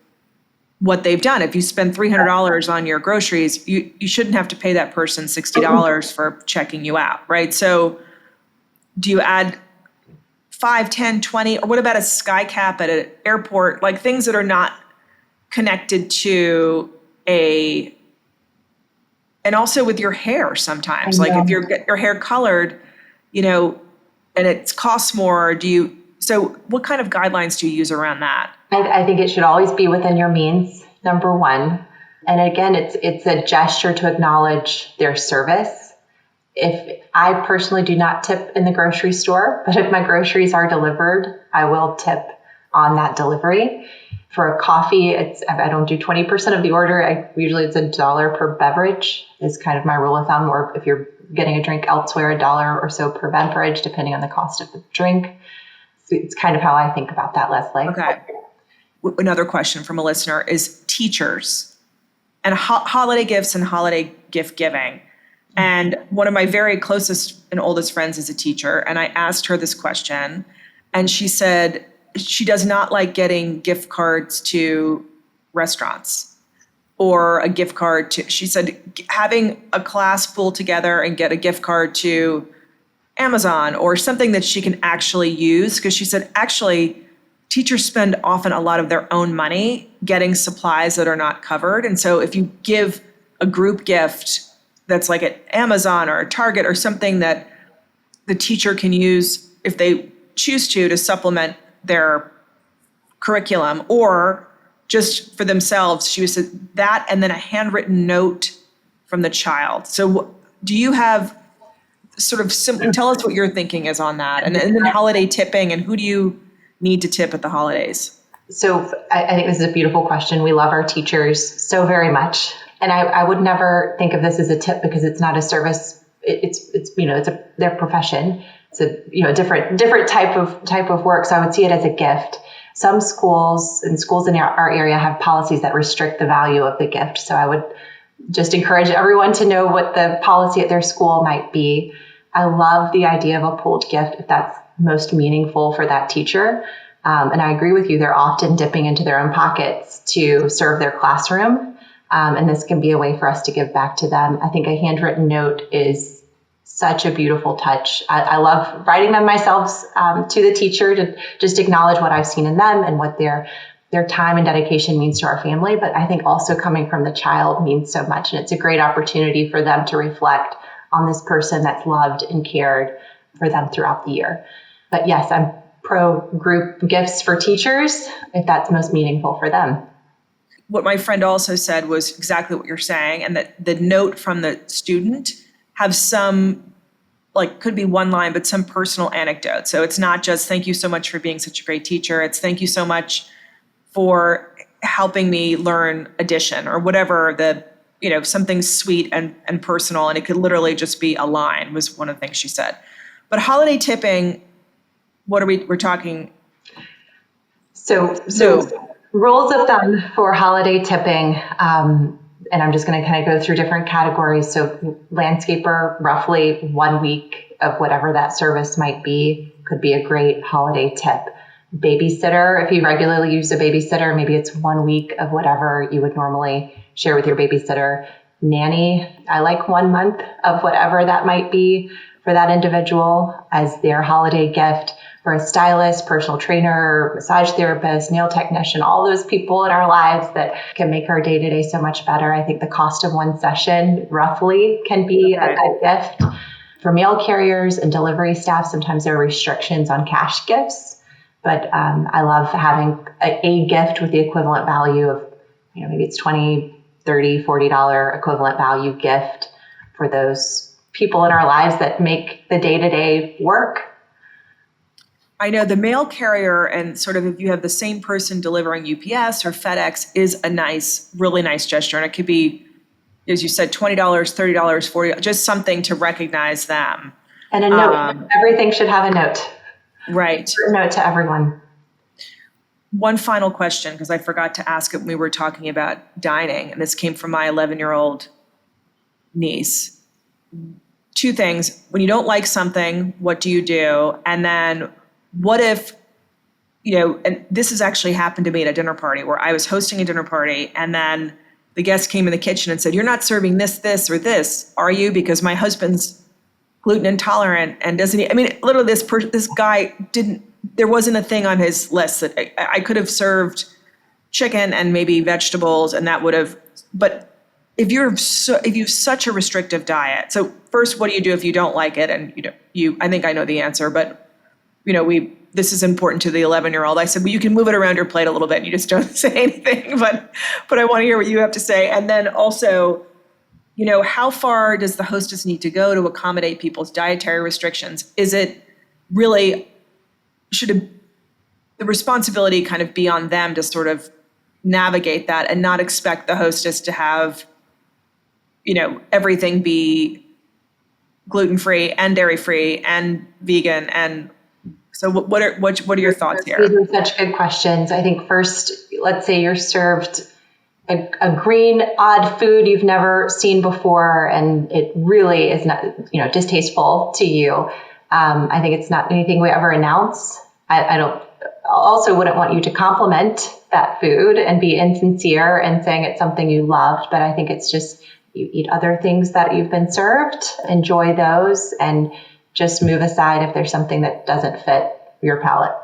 what they've done. If you spend $300 on your groceries, you shouldn't have to pay that person $60 for checking you out, right? So do you add 5, 10, 20, or what about a sky cap at an airport? Like things that are not connected to and also with your hair sometimes. Like if you get your hair colored, and it costs more, so what kind of guidelines do you use around that? I think it should always be within your means, number one. And again, it's a gesture to acknowledge their service. If I personally do not tip in the grocery store, but if my groceries are delivered, I will tip on that delivery. For a coffee, I don't do 20% of the order. Usually it's $1 per beverage is kind of my rule of thumb. Or if you're getting a drink elsewhere, $1 or so per beverage, depending on the cost of the drink. So it's kind of how I think about that, Leslie. Okay. Another question from a listener is teachers and holiday gifts and holiday gift giving. And one of my very closest and oldest friends is a teacher. And I asked her this question, and she said she does not like getting gift cards to restaurants or a gift card to, she said, having a class pull together and get a gift card to Amazon or something that she can actually use. Because she said, actually, teachers spend often a lot of their own money getting supplies that are not covered. And so if you give a group gift that's like at Amazon or Target or something that the teacher can use if they choose to supplement their curriculum or just for themselves, she said that and then a handwritten note from the child. So do you have sort of tell us what your thinking is on that, and then holiday tipping, and who do you need to tip at the holidays? So I think this is a beautiful question. We love our teachers so very much. And I would never think of this as a tip because it's not a service. It's their profession. It's a different type of work. So I would see it as a gift. Some schools in our area have policies that restrict the value of the gift. So I would just encourage everyone to know what the policy at their school might be. I love the idea of a pooled gift if that's most meaningful for that teacher. And I agree with you. They're often dipping into their own pockets to serve their classroom. And this can be a way for us to give back to them. I think a handwritten note is such a beautiful touch. I love writing them myself to the teacher to just acknowledge what I've seen in them and what their time and dedication means to our family. But I think also coming from the child means so much. And it's a great opportunity for them to reflect on this person that's loved and cared for them throughout the year. But yes, I'm pro group gifts for teachers if that's most meaningful for them. What my friend also said was exactly what you're saying, and that the note from the student have some, like, could be one line, but some personal anecdote. So it's not just thank you so much for being such a great teacher. It's thank you so much for helping me learn addition or whatever something sweet and personal. And it could literally just be a line was one of the things she said. But holiday tipping, we're talking. So rules of thumb for holiday tipping, and I'm just going to kind of go through different categories. So landscaper, roughly 1 week of whatever that service might be, could be a great holiday tip. Babysitter, if you regularly use a babysitter, maybe it's 1 week of whatever you would normally share with your babysitter. Nanny, I like 1 month of whatever that might be for that individual as their holiday gift. For a stylist, personal trainer, massage therapist, nail technician, all those people in our lives that can make our day-to-day so much better. I think the cost of one session roughly can be a good gift. For mail carriers and delivery staff, sometimes there are restrictions on cash gifts, but I love having a gift with the equivalent value of, maybe it's $20, $30, $40 equivalent value gift for those people in our lives that make the day-to-day work. I know the mail carrier and sort of if you have the same person delivering UPS or FedEx is a really nice gesture. And it could be, as you said, $20, $30, $40, just something to recognize them. And a note. Everything should have a note. Right. A note to everyone. One final question, because I forgot to ask it when we were talking about dining, and this came from my 11-year-old niece. 2 things. When you don't like something, what do you do? And then what if, and this has actually happened to me at a dinner party where I was hosting a dinner party and then the guest came in the kitchen and said, you're not serving this, or this, are you? Because my husband's gluten intolerant and doesn't eat. I mean, literally this guy there wasn't a thing on his list that I could have served chicken and maybe vegetables, and that would have, but if you've such a restrictive diet, so first, what do you do if you don't like it? And I think I know the answer, but this is important to the 11-year-old. I said, well, you can move it around your plate a little bit. You just don't say anything, but I want to hear what you have to say. And then also, how far does the hostess need to go to accommodate people's dietary restrictions? Is it really, the responsibility kind of be on them to sort of navigate that and not expect the hostess to have, everything be gluten-free and dairy-free and vegan? And so what are your thoughts here? These are such good questions. I think first, let's say you're served a green, odd food you've never seen before, and it really is not, distasteful to you. I think it's not anything we ever announce. I also wouldn't want you to compliment that food and be insincere and saying it's something you loved, but I think it's just you eat other things that you've been served, enjoy those, and just move aside if there's something that doesn't fit your palate.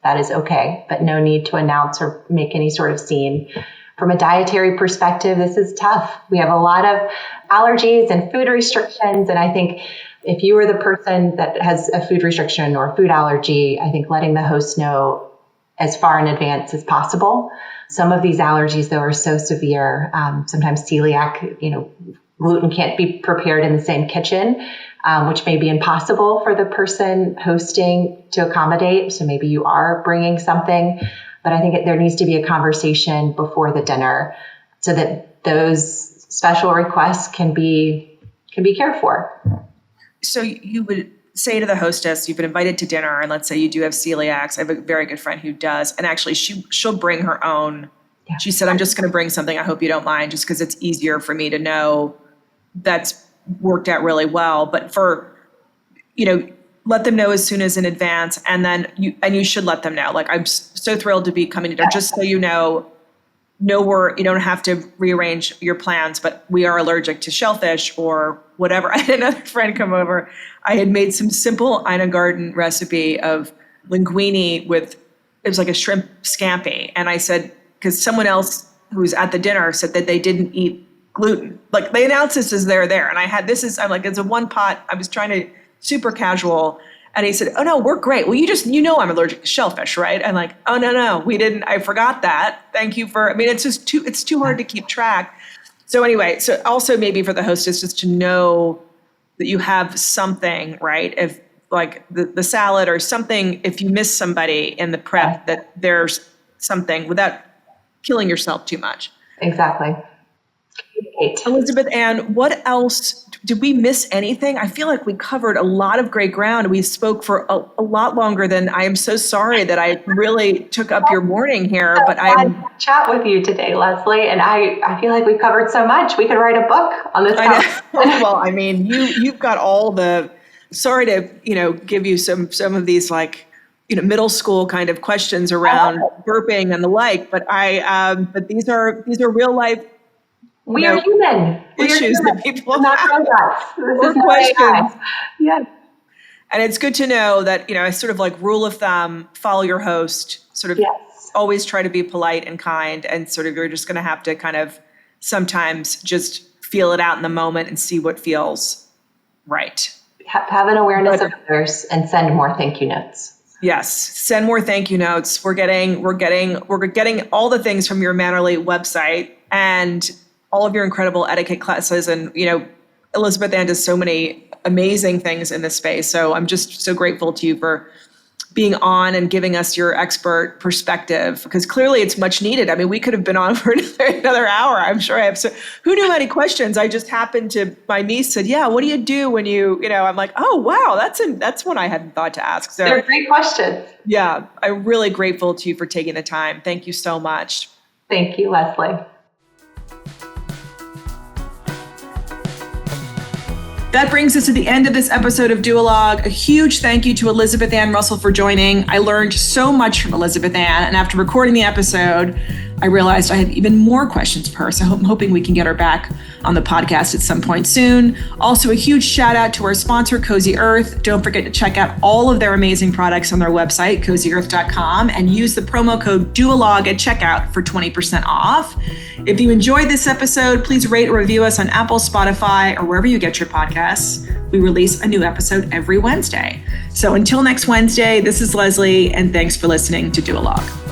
That is okay, but no need to announce or make any sort of scene. From a dietary perspective, this is tough. We have a lot of allergies and food restrictions, and I think if you are the person that has a food restriction or food allergy, I think letting the host know as far in advance as possible. Some of these allergies, though, are so severe. Sometimes celiac, gluten can't be prepared in the same kitchen, which may be impossible for the person hosting to accommodate. So maybe you are bringing something, but I think there needs to be a conversation before the dinner so that those special requests can be cared for. So you would say to the hostess, you've been invited to dinner, and let's say you do have celiacs. I have a very good friend who does, and actually she'll bring her own. Yeah. She said, I'm just going to bring something. I hope you don't mind, just because it's easier for me to know that's worked out really well. But let them know as soon as in advance, and then you should let them know. Like, I'm so thrilled to be coming to dinner, just so you know you don't have to rearrange your plans, but we are allergic to shellfish or whatever. I had another friend come over. I had made some simple Ina Garten recipe of linguine it was like a shrimp scampi. And I said, because someone else who was at the dinner said that they didn't eat gluten. Like, they announced this as they're there. And I'm like, it's a one pot. I was trying to super casual. And he said, oh no, we're great. Well, I'm allergic to shellfish, right? I'm like, oh no, we didn't. I forgot that. Thank you it's too hard to keep track. So anyway, so also maybe for the hostess just to know that you have something, right? If like the salad or something, if you miss somebody in the prep, that there's something without killing yourself too much. Exactly. Elizabeth Ann, what else? Did we miss anything? I feel like we covered a lot of great ground. We spoke for a lot longer than I am so sorry that I really took up your morning here. But I chat with you today, Leslie, and I feel like we covered so much. We could write a book on this topic. Well, I mean, you've got all the. Sorry to give you some of these middle school kind of questions around burping and the like, but but these are real life. We are human. Issues that people not have or questions. Yeah. And it's good to know that, sort of like rule of thumb, follow your host, sort of always try to be polite and kind, and sort of you're just going to have to kind of sometimes just feel it out in the moment and see what feels right. Have an awareness of others and send more thank you notes. Yes. Send more thank you notes. We're getting all the things from your Mannerly website and all of your incredible etiquette classes. And, Elizabeth Ann does so many amazing things in this space. So I'm just so grateful to you for being on and giving us your expert perspective, because clearly it's much needed. I mean, we could have been on for another hour. I'm sure I have. So who knew any questions? I just happened to, my niece said, yeah, what do you do when I'm like, oh, wow, that's one I hadn't thought to ask. So they're great questions. Yeah. I'm really grateful to you for taking the time. Thank you so much. Thank you, Leslie. That brings us to the end of this episode of Duologue. A huge thank you to Elizabeth Ann Russell for joining. I learned so much from Elizabeth Ann, and after recording the episode, I realized I had even more questions for her. So I'm hoping we can get her back on the podcast at some point soon. Also, a huge shout out to our sponsor, Cozy Earth. Don't forget to check out all of their amazing products on their website, cozyearth.com, and use the promo code DUALOG at checkout for 20% off. If you enjoyed this episode, please rate or review us on Apple, Spotify, or wherever you get your podcasts. We release a new episode every Wednesday. So until next Wednesday, this is Leslie, and thanks for listening to Do a Log.